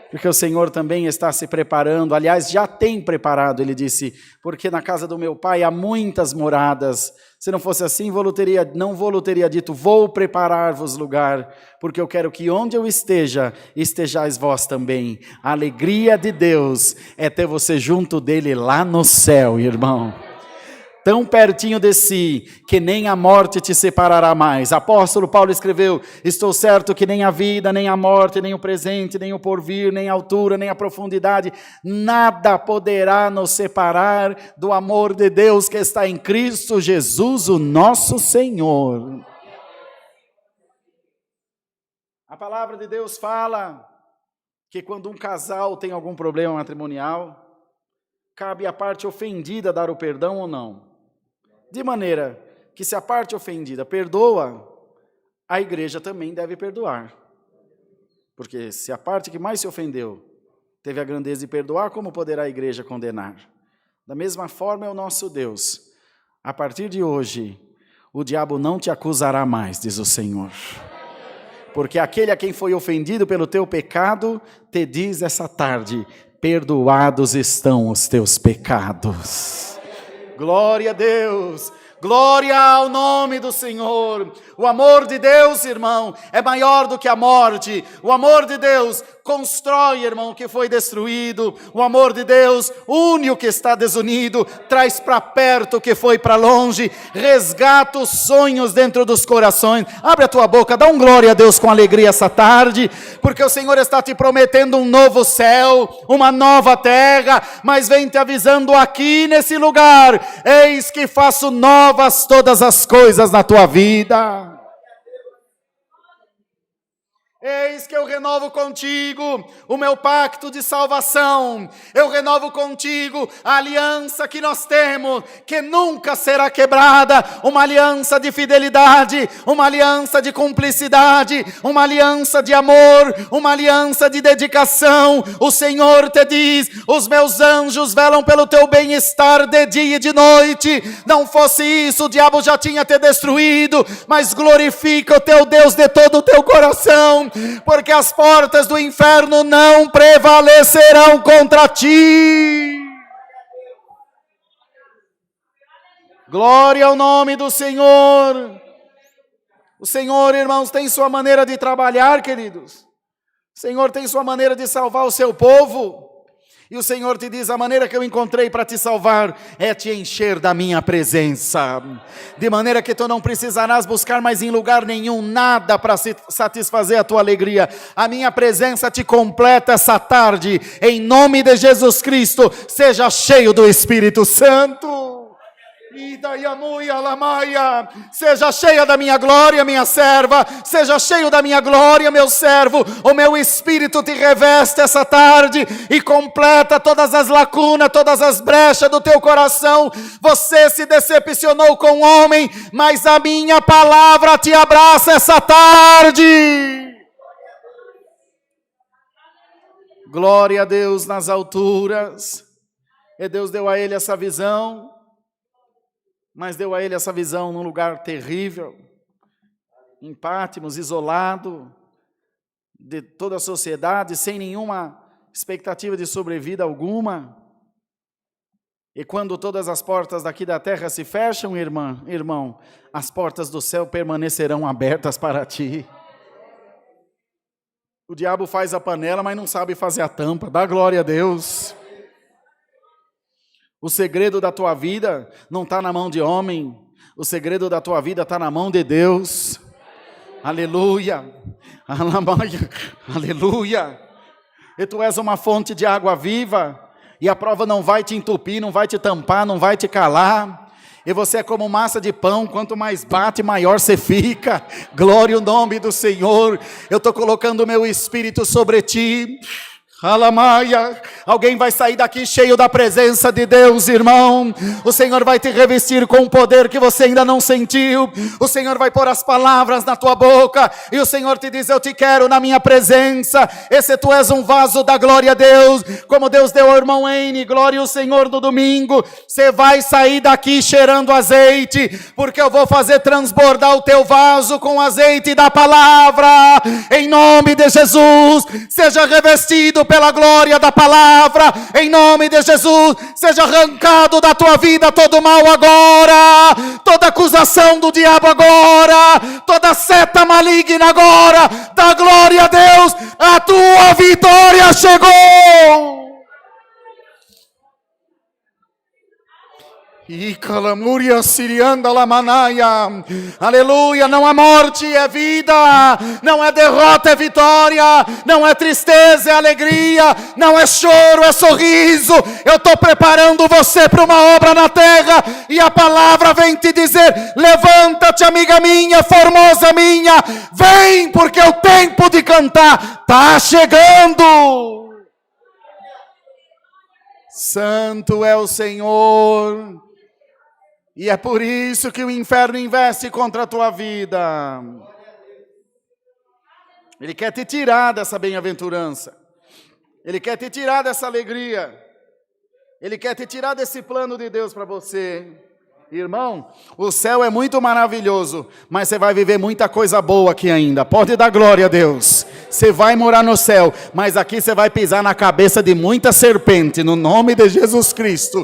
Porque o Senhor também está se preparando, aliás, já tem preparado, ele disse, porque na casa do meu pai há muitas moradas. Se não fosse assim, não vou teria dito, vou preparar-vos lugar, porque eu quero que onde eu esteja, estejais vós também. A alegria de Deus é ter você junto dele lá no céu, irmão. Tão pertinho de si, que nem a morte te separará mais. Apóstolo Paulo escreveu, estou certo que nem a vida, nem a morte, nem o presente, nem o porvir, nem a altura, nem a profundidade, nada poderá nos separar do amor de Deus que está em Cristo Jesus, o nosso Senhor. A palavra de Deus fala que quando um casal tem algum problema matrimonial, cabe à parte ofendida dar o perdão ou não. De maneira que se a parte ofendida perdoa, a igreja também deve perdoar. Porque se a parte que mais se ofendeu teve a grandeza de perdoar, como poderá a igreja condenar? Da mesma forma é o nosso Deus. A partir de hoje, o diabo não te acusará mais, diz o Senhor. Porque aquele a quem foi ofendido pelo teu pecado, te diz essa tarde, perdoados estão os teus pecados. Glória a Deus, glória ao nome do Senhor. O amor de Deus, irmão, é maior do que a morte. O amor de Deus constrói, irmão, o que foi destruído. O amor de Deus une o que está desunido, traz para perto o que foi para longe, resgata os sonhos dentro dos corações. Abre a tua boca, dá um glória a Deus com alegria essa tarde, porque o Senhor está te prometendo um novo céu, uma nova terra, mas vem te avisando aqui nesse lugar, eis que faço novas todas as coisas na tua vida. Eis que eu renovo contigo o meu pacto de salvação, eu renovo contigo a aliança que nós temos, que nunca será quebrada, uma aliança de fidelidade, uma aliança de cumplicidade, uma aliança de amor, uma aliança de dedicação. O Senhor te diz, os meus anjos velam pelo teu bem-estar de dia e de noite. Não fosse isso, o diabo já tinha te destruído, mas glorifica o teu Deus de todo o teu coração, porque as portas do inferno não prevalecerão contra ti. Glória ao nome do Senhor. O Senhor, irmãos, tem sua maneira de trabalhar, queridos. O Senhor tem sua maneira de salvar o seu povo. E o Senhor te diz, a maneira que eu encontrei para te salvar é te encher da minha presença. De maneira que tu não precisarás buscar mais em lugar nenhum nada para satisfazer a tua alegria. A minha presença te completa essa tarde. Em nome de Jesus Cristo, seja cheio do Espírito Santo. Seja cheia da minha glória, minha serva. Seja cheio da minha glória, meu servo. O meu Espírito te reveste essa tarde e completa todas as lacunas, todas as brechas do teu coração. Você se decepcionou com o homem, mas a minha palavra te abraça essa tarde. Glória a Deus nas alturas. E Deus deu a ele essa visão, mas deu a ele essa visão num lugar terrível. em Patmos, isolado de toda a sociedade, sem nenhuma expectativa de sobrevida alguma. E quando todas as portas daqui da terra se fecham, irmão, as portas do céu permanecerão abertas para ti. O diabo faz a panela, mas não sabe fazer a tampa. Dá glória a Deus. O segredo da tua vida não está na mão de homem. O segredo da tua vida está na mão de Deus. Aleluia. Aleluia. E tu és uma fonte de água viva. E a prova não vai te entupir, não vai te tampar, não vai te calar. E você é como massa de pão, quanto mais bate, maior você fica. Glória ao nome do Senhor. Eu estou colocando o meu Espírito sobre ti. Alamaia, alguém vai sair daqui cheio da presença de Deus, irmão. O Senhor vai te revestir com um poder que você ainda não sentiu. O Senhor vai pôr as palavras na tua boca e o Senhor te diz: eu te quero na minha presença. Esse tu és um vaso da glória a Deus, como Deus deu ao irmão N, glória ao Senhor no domingo. Você vai sair daqui cheirando azeite, porque eu vou fazer transbordar o teu vaso com azeite da palavra. Em nome de Jesus, seja revestido pela glória da palavra, em nome de Jesus. Seja arrancado da tua vida todo mal agora, toda acusação do diabo agora, toda seta maligna agora. Dá glória a Deus, a tua vitória chegou. E calamúria sirianda lamanaia. Aleluia, não é morte, é vida. Não é derrota, é vitória. Não é tristeza, é alegria. Não é choro, é sorriso. Eu estou preparando você para uma obra na terra. E a palavra vem te dizer: levanta-te, amiga minha, formosa minha. Vem, porque o tempo de cantar está chegando. Santo é o Senhor. E é por isso que o inferno investe contra a tua vida. Ele quer te tirar dessa bem-aventurança. Ele quer te tirar dessa alegria. Ele quer te tirar desse plano de Deus para você. Irmão, o céu é muito maravilhoso, mas você vai viver muita coisa boa aqui ainda. Pode dar glória a Deus. Você vai morar no céu, mas aqui você vai pisar na cabeça de muita serpente, no nome de Jesus Cristo.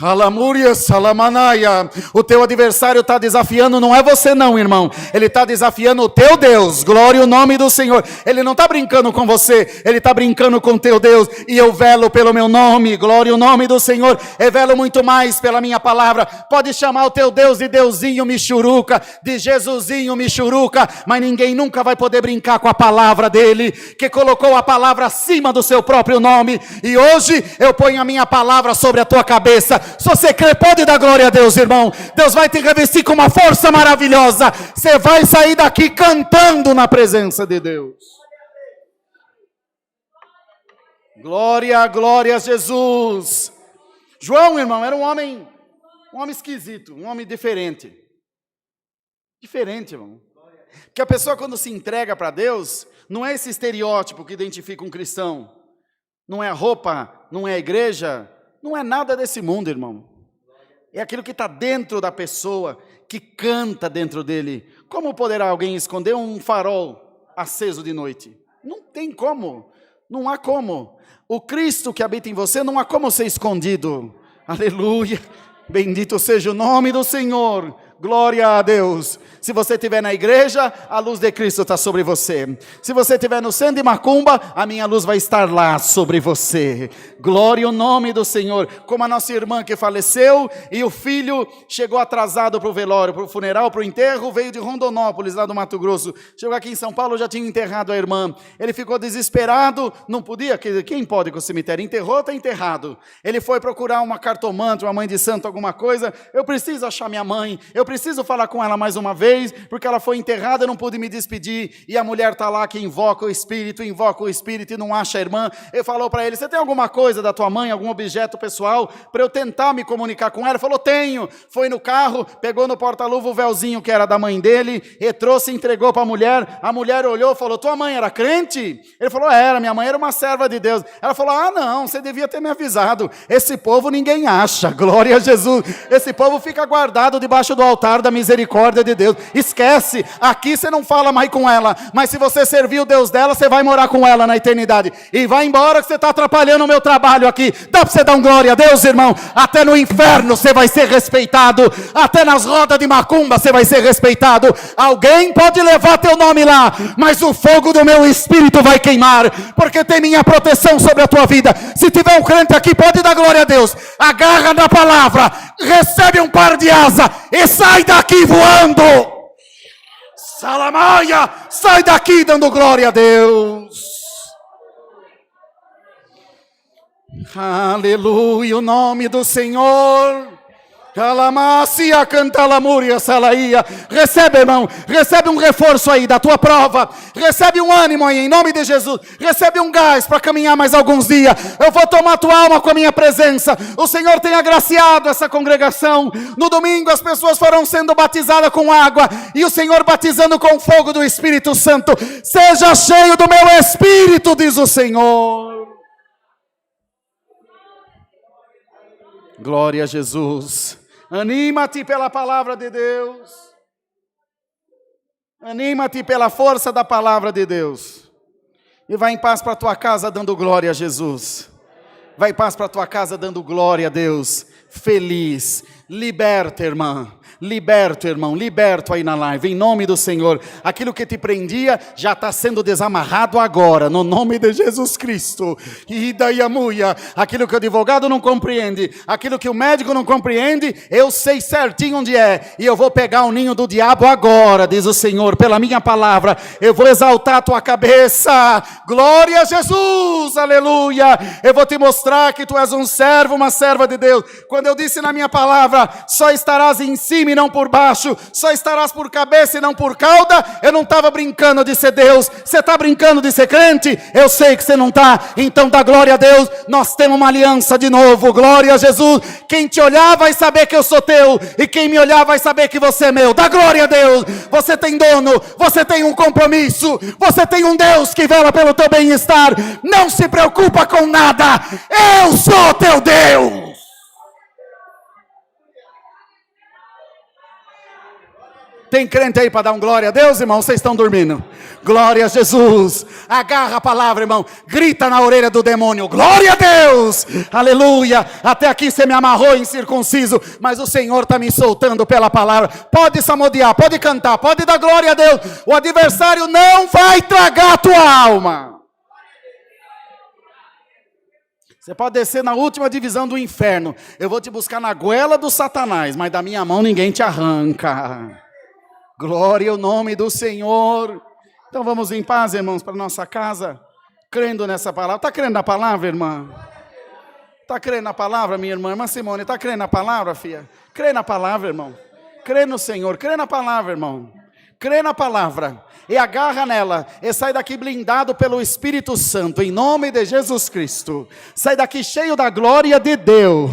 Alamúria, salamanaia. O teu adversário está desafiando, não é você não, irmão. Ele está desafiando o teu Deus. Glória ao nome do Senhor. Ele não está brincando com você, ele está brincando com o teu Deus. E eu velo pelo meu nome. Glória ao nome do Senhor. Eu velo muito mais pela minha palavra. Pode chamar o teu Deus de Deusinho Michuruca, de Jesusinho Michuruca, mas ninguém nunca vai poder brincar com a palavra dele, que colocou a palavra acima do seu próprio nome. E hoje eu ponho a minha palavra sobre a tua cabeça. Se você crê, pode dar glória a Deus, irmão. Deus vai te revestir com uma força maravilhosa. Você vai sair daqui cantando na presença de Deus. Glória, glória a Jesus. João, irmão, era um homem esquisito, um homem diferente. Diferente, irmão. Porque a pessoa, quando se entrega para Deus, não é esse estereótipo que identifica um cristão. Não é a roupa, não é a igreja. Não é nada desse mundo, irmão. É aquilo que está dentro da pessoa, que canta dentro dele. Como poderá alguém esconder um farol aceso de noite? Não tem como. Não há como. O Cristo que habita em você, não há como ser escondido. Aleluia. Bendito seja o nome do Senhor. Glória a Deus. Se você estiver na igreja, a luz de Cristo está sobre você. Se você estiver no centro de Macumba, a minha luz vai estar lá sobre você. Glória ao nome do Senhor. Como a nossa irmã que faleceu e o filho chegou atrasado para o velório, para o funeral, para o enterro, veio de Rondonópolis, lá do Mato Grosso. Chegou aqui em São Paulo, já tinha enterrado a irmã. Ele ficou desesperado, não podia, quem pode com o cemitério? Enterrou, está enterrado. Ele foi procurar uma cartomante, uma mãe de santo, alguma coisa. Eu preciso achar minha mãe, eu preciso falar com ela mais uma vez, porque ela foi enterrada, eu não pude me despedir, e a mulher está lá que invoca o Espírito e não acha a irmã. Ele falou para ele: você tem alguma coisa da tua mãe, algum objeto pessoal, para eu tentar me comunicar com ela? Ele falou: tenho. Foi no carro, pegou no porta-luva o véuzinho que era da mãe dele, e trouxe e entregou para a mulher olhou e falou: tua mãe era crente? Ele falou: era, minha mãe era uma serva de Deus. Ela falou: ah não, você devia ter me avisado, esse povo ninguém acha, glória a Jesus, esse povo fica guardado debaixo do altar da misericórdia de Deus. esquece. Aqui você não fala mais com ela, mas se você servir o Deus dela, você vai morar com ela na eternidade. E vai embora que você está atrapalhando o meu trabalho aqui. Dá para você dar um glória a Deus, irmão? Até no inferno você vai ser respeitado. Até nas rodas de macumba você vai ser respeitado. Alguém pode levar teu nome lá, mas o fogo do meu espírito vai queimar, porque tem minha proteção sobre a tua vida. Se tiver um crente aqui, pode dar glória a Deus. Agarra na palavra, recebe um par de asa e sai daqui voando. Salamaia, sai daqui dando glória a Deus. Aleluia, o nome do Senhor. Calamacia, cantalamúria, salaia. Recebe, irmão, recebe um reforço aí da tua prova. Recebe um ânimo aí, em nome de Jesus. Recebe um gás para caminhar mais alguns dias. Eu vou tomar tua alma com a minha presença. O Senhor tem agraciado essa congregação. No domingo as pessoas foram sendo batizadas com água e o Senhor batizando com fogo do Espírito Santo. Seja cheio do meu Espírito, diz o Senhor. Glória a Jesus. Anima-te pela palavra de Deus. Anima-te pela força da palavra de Deus. E vai em paz para a tua casa dando glória a Jesus. Vai em paz para a tua casa dando glória a Deus. Feliz. Liberta, irmã. Liberto, irmão, liberto aí na live, em nome do Senhor. Aquilo que te prendia já está sendo desamarrado agora, no nome de Jesus Cristo. E daí a mulher, aquilo que o advogado não compreende, aquilo que o médico não compreende, eu sei certinho onde é, e eu vou pegar o ninho do diabo agora, diz o Senhor, pela minha palavra. Eu vou exaltar a tua cabeça. Glória a Jesus, aleluia. Eu vou te mostrar que tu és um servo, uma serva de Deus. Quando eu disse na minha palavra, só estarás em cima e não por baixo, só estarás por cabeça e não por cauda, eu não estava brincando de ser Deus. Você está brincando de ser crente? Eu sei que você não está, então dá glória a Deus. Nós temos uma aliança de novo, glória a Jesus. Quem te olhar vai saber que eu sou teu, e quem me olhar vai saber que você é meu. Dá glória a Deus. Você tem dono, você tem um compromisso, você tem um Deus que vela pelo teu bem-estar. Não se preocupa com nada, eu sou teu Deus. Tem crente aí para dar um glória a Deus, irmão? Vocês estão dormindo? Glória a Jesus. Agarra a palavra, irmão. Grita na orelha do demônio. Glória a Deus. Aleluia. Até aqui você me amarrou incircunciso, mas o Senhor está me soltando pela palavra. Pode samodear, pode cantar, pode dar glória a Deus. O adversário não vai tragar a tua alma. Você pode descer na última divisão do inferno. Eu vou te buscar na goela do Satanás, mas da minha mão ninguém te arranca. Glória ao nome do Senhor. Então vamos em paz, irmãos, para nossa casa, crendo nessa palavra. Está crendo na palavra, irmã? Está crendo na palavra, minha irmã? Irmã Simone, está crendo na palavra, filha? Crê na palavra, irmão. Crê no Senhor, crê na palavra, irmão. Crê na palavra e agarra nela e sai daqui blindado pelo Espírito Santo, em nome de Jesus Cristo. Sai daqui cheio da glória de Deus.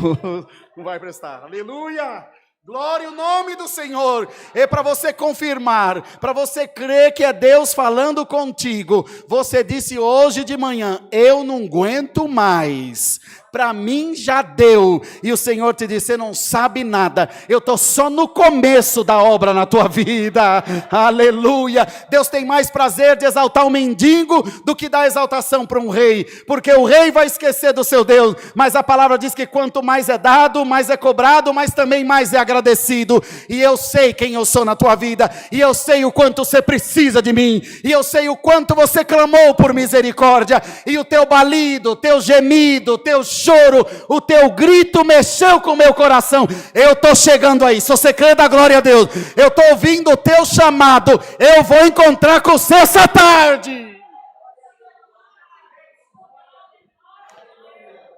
Não vai prestar, aleluia. Glória ao nome do Senhor. É para você confirmar, para você crer que é Deus falando contigo. Você disse hoje de manhã, eu não aguento mais. Para mim já deu. E o Senhor te disse, você não sabe nada. Eu estou só no começo da obra na tua vida. Aleluia. Deus tem mais prazer de exaltar um mendigo do que dar exaltação para um rei. Porque o rei vai esquecer do seu Deus. Mas a palavra diz que quanto mais é dado, mais é cobrado, mas também mais é agradecido. E eu sei quem eu sou na tua vida. E eu sei o quanto você precisa de mim. E eu sei o quanto você clamou por misericórdia. E o teu balido, o teu gemido, o teu choro, o teu grito mexeu com o meu coração. Eu estou chegando aí. Se você crê, dá glória a Deus. Eu estou ouvindo o teu chamado. Eu vou encontrar com você essa tarde.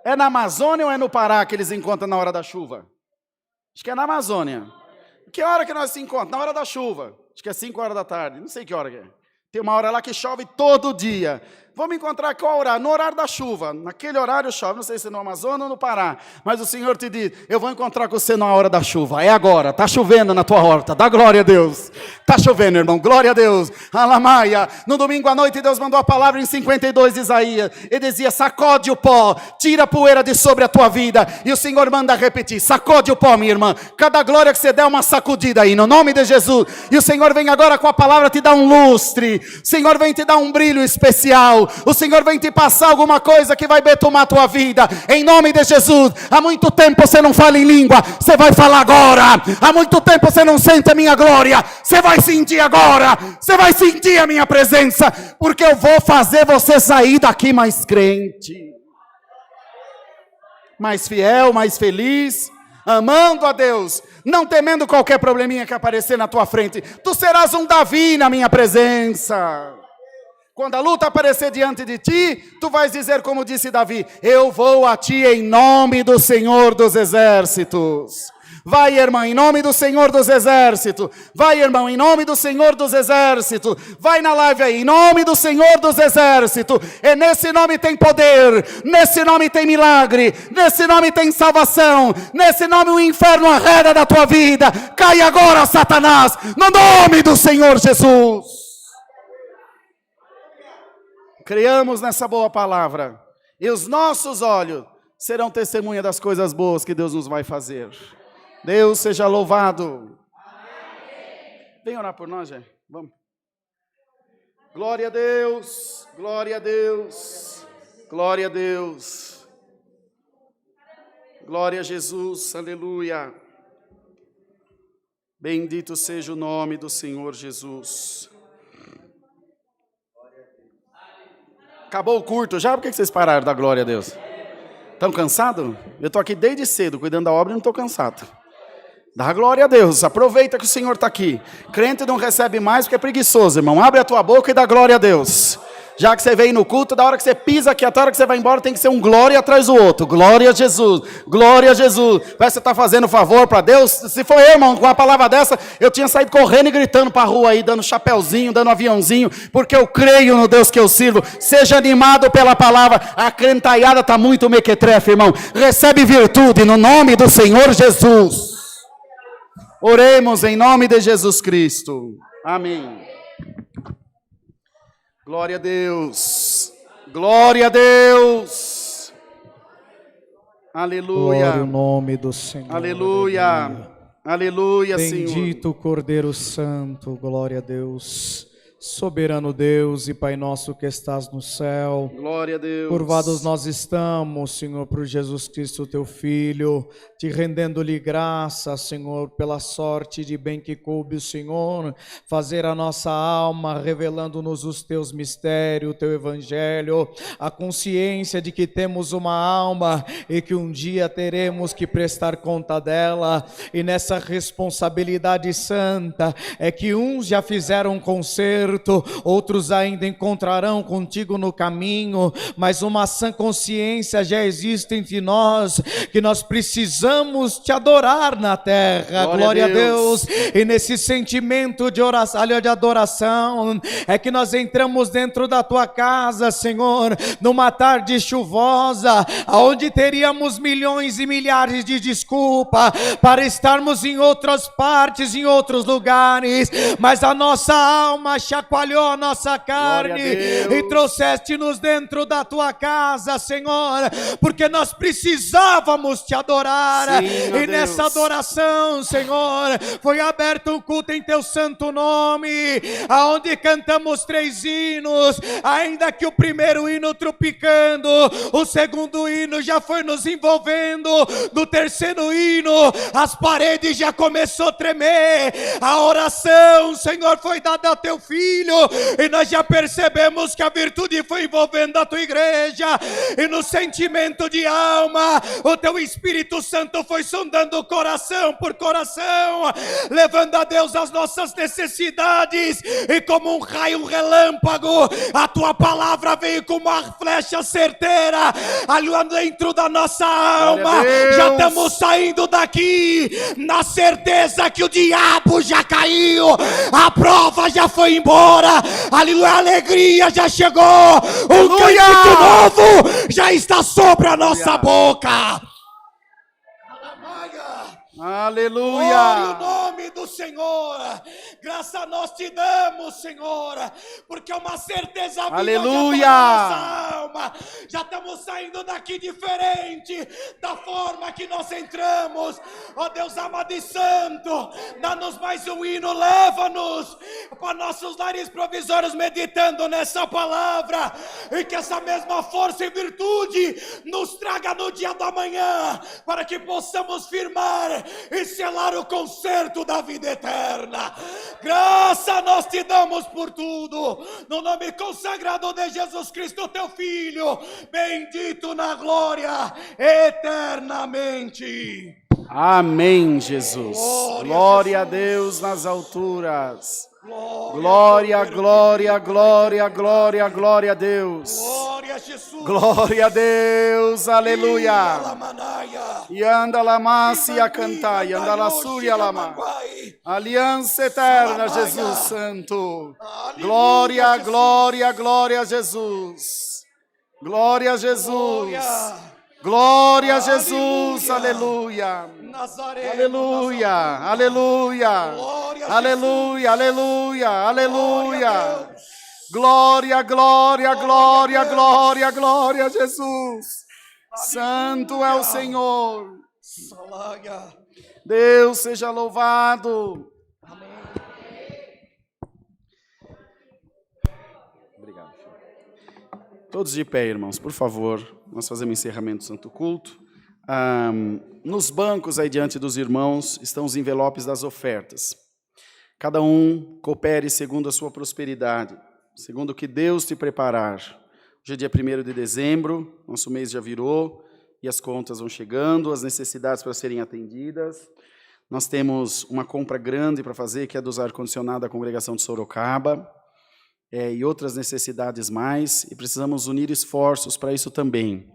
É na Amazônia ou é no Pará que eles encontram na hora da chuva? Acho que é na Amazônia. Que hora que nós se encontramos? Na hora da chuva. Acho que é 5 horas da tarde. Não sei que hora que é. Tem uma hora lá que chove todo dia. Vamos encontrar qual horário? No horário da chuva. Naquele horário chove, não sei se no Amazonas ou no Pará. Mas o Senhor te diz, eu vou encontrar com você na hora da chuva. É agora, está chovendo na tua horta. Dá glória a Deus. Está chovendo, irmão. Glória a Deus. Alamaia. No domingo à noite, Deus mandou a palavra em 52 de Isaías. Ele dizia, sacode o pó, tira a poeira de sobre a tua vida. E o Senhor manda repetir, sacode o pó, minha irmã. Cada glória que você der, uma sacudida aí, no nome de Jesus. E o Senhor vem agora com a palavra te dar um lustre. O Senhor vem te dar um brilho especial. O Senhor vem te passar alguma coisa que vai betumar a tua vida. Em nome de Jesus. Há muito tempo você não fala em língua. Você vai falar agora. Há muito tempo você não sente a minha glória. Você vai sentir agora. Você vai sentir a minha presença. Porque eu vou fazer você sair daqui mais crente. Mais fiel, mais feliz. Amando a Deus. Não temendo qualquer probleminha que aparecer na tua frente. Tu serás um Davi na minha presença. Quando a luta aparecer diante de ti, tu vais dizer como disse Davi, eu vou a ti em nome do Senhor dos Exércitos. Vai, irmã, em nome do Senhor dos Exércitos. Vai, irmão, em nome do Senhor dos Exércitos. Vai na live aí, em nome do Senhor dos Exércitos. E nesse nome tem poder, nesse nome tem milagre, nesse nome tem salvação, nesse nome o inferno arreda da tua vida. Cai agora, Satanás, no nome do Senhor Jesus. Creamos nessa boa palavra. E os nossos olhos serão testemunha das coisas boas que Deus nos vai fazer. Deus seja louvado. Vem orar por nós, Jé. Vamos. Glória a Deus. Glória a Deus. Glória a Deus. Glória a Jesus. Aleluia. Bendito seja o nome do Senhor Jesus. Acabou o culto já? Por que vocês pararam da glória a Deus? Estão cansados? Eu estou aqui desde cedo, cuidando da obra e não estou cansado. Dá glória a Deus, aproveita que o Senhor está aqui. Crente não recebe mais porque é preguiçoso, irmão. Abre a tua boca e dá glória a Deus. Já que você veio no culto, da hora que você pisa aqui, até a hora que você vai embora, tem que ser um glória atrás do outro. Glória a Jesus, glória a Jesus. Parece que você está fazendo favor para Deus. Se for eu, irmão, com uma palavra dessa, eu tinha saído correndo e gritando para a rua aí, dando chapéuzinho, dando aviãozinho, porque eu creio no Deus que eu sirvo. Seja animado pela palavra. A crentaiada está muito mequetrefe, irmão. Recebe virtude no nome do Senhor Jesus. Oremos em nome de Jesus Cristo. Amém. Glória a Deus. Glória a Deus. Aleluia. Glória ao nome do Senhor. Aleluia. Aleluia, Senhor. Bendito o Cordeiro Santo. Glória a Deus. Soberano Deus e Pai nosso que estás no céu. Glória a Deus. Curvados nós estamos, Senhor, por Jesus Cristo, teu Filho, te rendendo-lhe graça, Senhor, pela sorte de bem que coube o Senhor, fazer a nossa alma, revelando-nos os teus mistérios, o teu evangelho, a consciência de que temos uma alma e que um dia teremos que prestar conta dela, e nessa responsabilidade santa é que uns já fizeram um concerto, outros ainda encontrarão contigo no caminho, mas uma sã consciência já existe entre nós, que nós precisamos te adorar na terra. Glória a Deus. E nesse sentimento de oração, de adoração, é que nós entramos dentro da tua casa, Senhor, numa tarde chuvosa, onde teríamos milhões e milhares de desculpas para estarmos em outras partes, em outros lugares, mas a nossa alma chacoalhou a nossa carne e trouxeste-nos dentro da tua casa, Senhor, porque nós precisávamos te adorar. Sim, e nessa adoração, Senhor, foi aberto um culto em teu santo nome, aonde cantamos 3 hinos, ainda que o primeiro hino tropicando, o segundo hino já foi nos envolvendo, no terceiro hino as paredes já começou a tremer, a oração, Senhor, foi dada a teu Filho, e nós já percebemos que a virtude foi envolvendo a tua igreja, e no sentimento de alma, o teu Espírito Santo foi sondando coração por coração, levando a Deus as nossas necessidades, e como um raio, um relâmpago, a tua palavra veio como uma flecha certeira, ali dentro da nossa alma. Já estamos saindo daqui na certeza que o diabo já caiu, a prova já foi embora, agora. Aleluia, a alegria já chegou. Um cântico novo já está sobre a nossa boca. Aleluia! Glória ao nome do Senhor. Graça nós te damos, Senhor, porque é uma certeza viva. Aleluia! Já nossa alma. Já estamos saindo daqui diferente da forma que nós entramos. Ó Deus amado e santo, dá-nos mais um hino, leva-nos para nossos lares provisórios meditando nessa palavra, e que essa mesma força e virtude nos traga no dia da manhã, para que possamos firmar e selar o concerto da vida eterna. Graça nós te damos por tudo, no nome consagrado de Jesus Cristo, teu Filho, bendito na glória eternamente. Amém, Jesus. Glória a Deus nas alturas. Glória, glória, glória, glória, glória a Deus. Glória a Jesus. Glória a Deus, aleluia. E anda lamassi a cantar, e anda la suria lama. Aliança eterna, Jesus Santo. Glória, glória, glória a Jesus. Glória a Jesus. Glória a Jesus, aleluia. Aleluia, aleluia. Aleluia, aleluia, aleluia. Glória, glória, glória, glória, glória a Jesus. Santo é o Senhor. Deus seja louvado. Obrigado. Todos de pé, irmãos, por favor. Nós fazemos encerramento do Santo Culto. Nos bancos aí diante dos irmãos estão os envelopes das ofertas. Cada um coopere segundo a sua prosperidade, segundo o que Deus te preparar. Hoje é dia 1º de dezembro, nosso mês já virou, e as contas vão chegando, as necessidades para serem atendidas. Nós temos uma compra grande para fazer, que é dos ar-condicionado da congregação de Sorocaba, e outras necessidades mais, e precisamos unir esforços para isso também.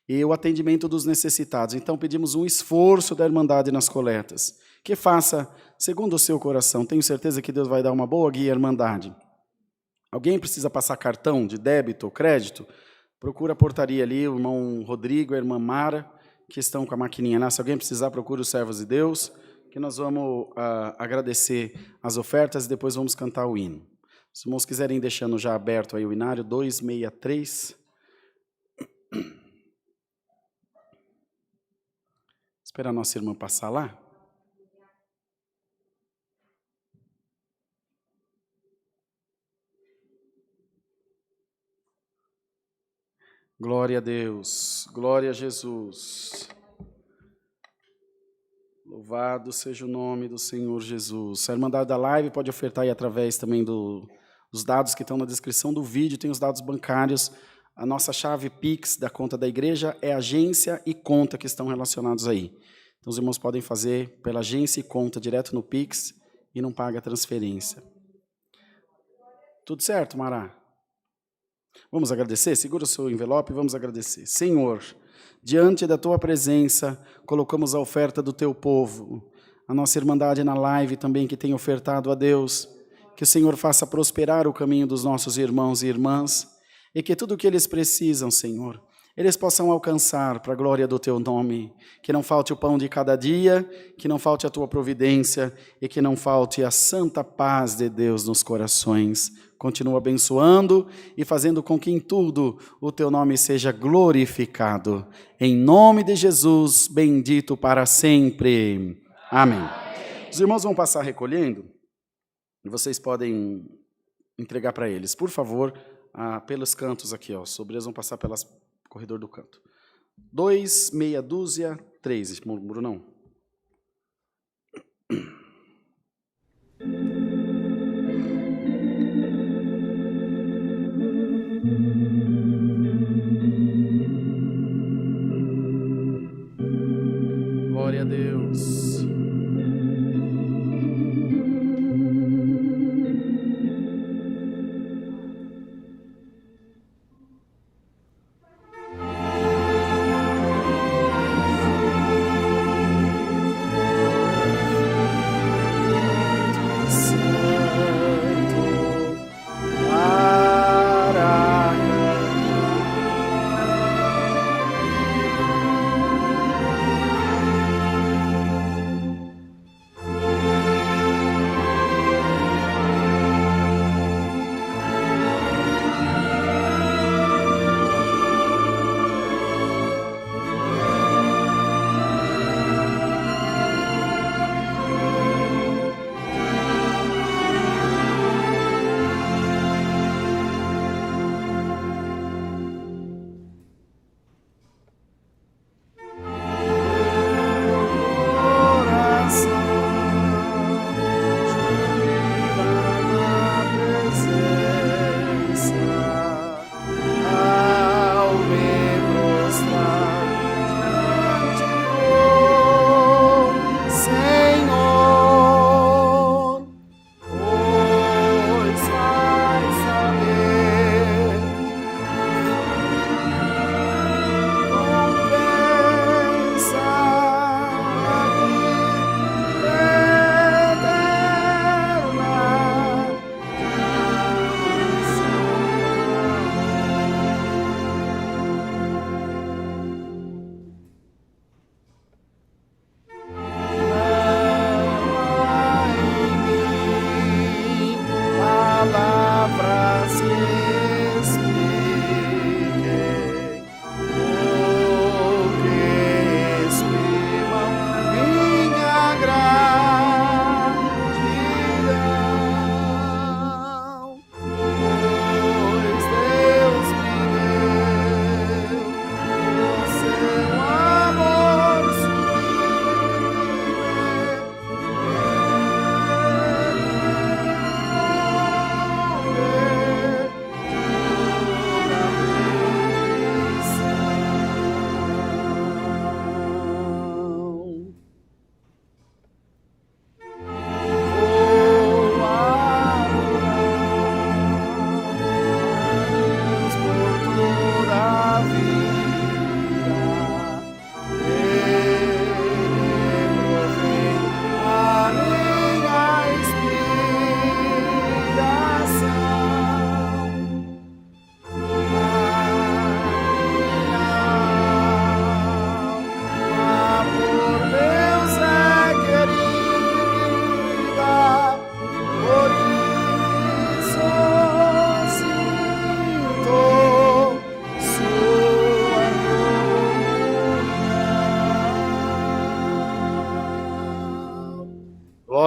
E o atendimento dos necessitados. Então, pedimos um esforço da Irmandade nas coletas, que faça segundo o seu coração. Tenho certeza que Deus vai dar uma boa guia à Irmandade. Alguém precisa passar cartão de débito ou crédito? Procura a portaria ali, o irmão Rodrigo, a irmã Mara, que estão com a maquininha lá. Se alguém precisar, procure os servos de Deus, que nós vamos agradecer as ofertas e depois vamos cantar o hino. Se os irmãos quiserem deixando já aberto aí o inário, 263. Esperar a nossa irmã passar lá. Glória a Deus, glória a Jesus. Louvado seja o nome do Senhor Jesus. A Irmandade da Live pode ofertar aí através também dos dados que estão na descrição do vídeo, tem os dados bancários. A nossa chave Pix da conta da igreja é agência e conta que estão relacionados aí. Então os irmãos podem fazer pela agência e conta direto no Pix e não paga transferência. Tudo certo, Mará? Vamos agradecer? Segura o seu envelope e vamos agradecer. Senhor, diante da Tua presença, colocamos a oferta do Teu povo, a nossa Irmandade na live também que tem ofertado a Deus, que o Senhor faça prosperar o caminho dos nossos irmãos e irmãs, e que tudo o que eles precisam, Senhor, eles possam alcançar para a glória do Teu nome, que não falte o pão de cada dia, que não falte a Tua providência e que não falte a santa paz de Deus nos corações. Continua abençoando e fazendo com que em tudo o Teu nome seja glorificado. Em nome de Jesus, bendito para sempre. Amém. Os irmãos vão passar recolhendo e vocês podem entregar para eles. Por favor, pelos cantos aqui, ó. Os obreiros vão passar pelas corredor do canto. 2, meia dúzia, 3, Brunão. Glória a Deus.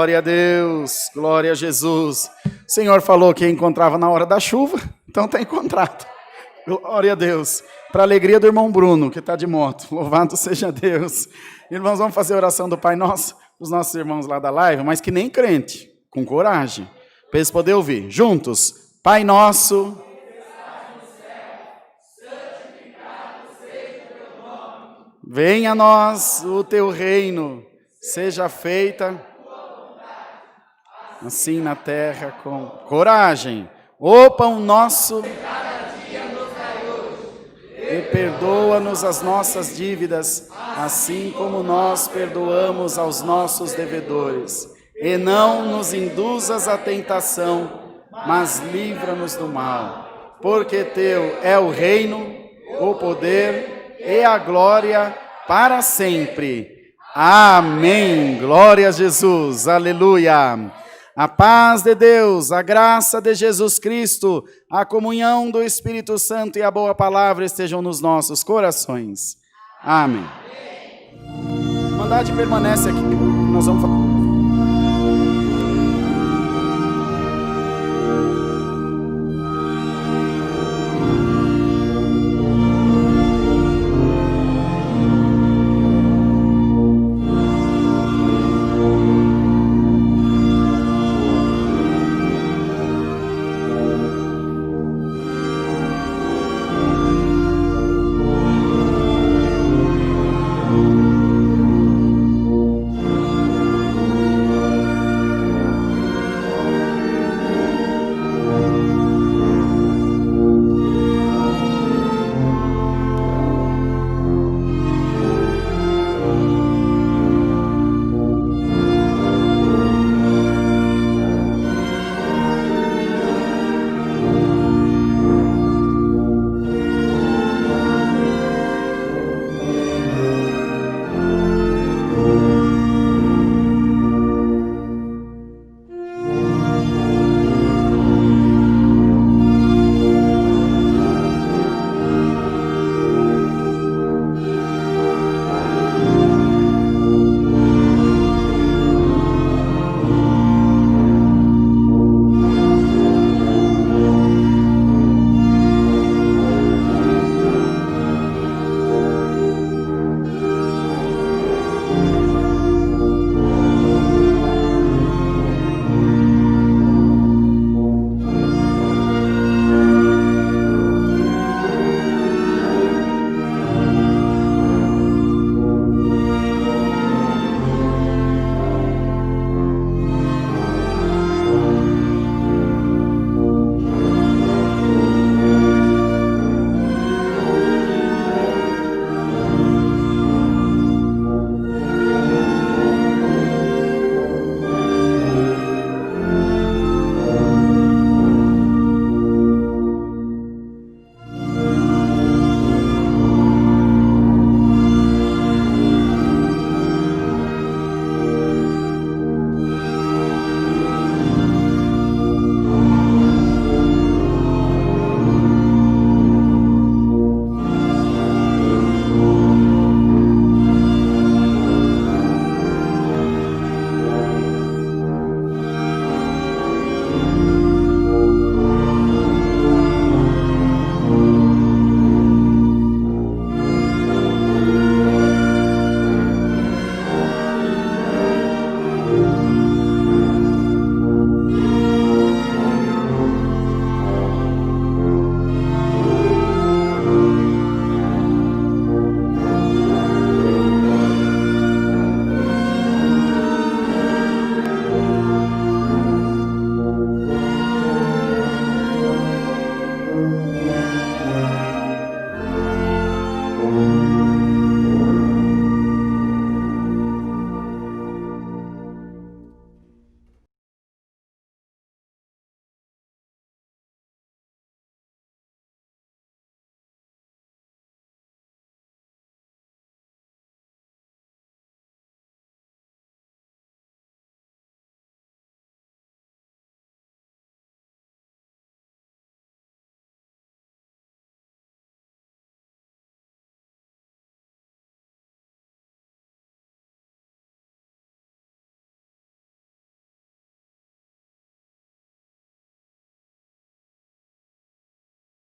Glória a Deus, glória a Jesus. O Senhor falou que encontrava na hora da chuva, então está encontrado. Glória a Deus. Para a alegria do irmão Bruno, que está de moto. Louvado seja Deus. Irmãos, vamos fazer a oração do Pai Nosso, os nossos irmãos lá da live, mas que nem crente, com coragem, para eles poderem ouvir. Juntos, Pai Nosso, venha a nós o teu reino, seja feita assim na terra com coragem. O pão nosso e perdoa-nos as nossas dívidas, assim como nós perdoamos aos nossos devedores. E não nos induzas à tentação, mas livra-nos do mal. Porque teu é o reino, o poder e a glória para sempre. Amém. Glória a Jesus. Aleluia. A paz de Deus, a graça de Jesus Cristo, a comunhão do Espírito Santo e a boa palavra estejam nos nossos corações. Amém. A Irmandade permanece aqui. Nós vamos falar.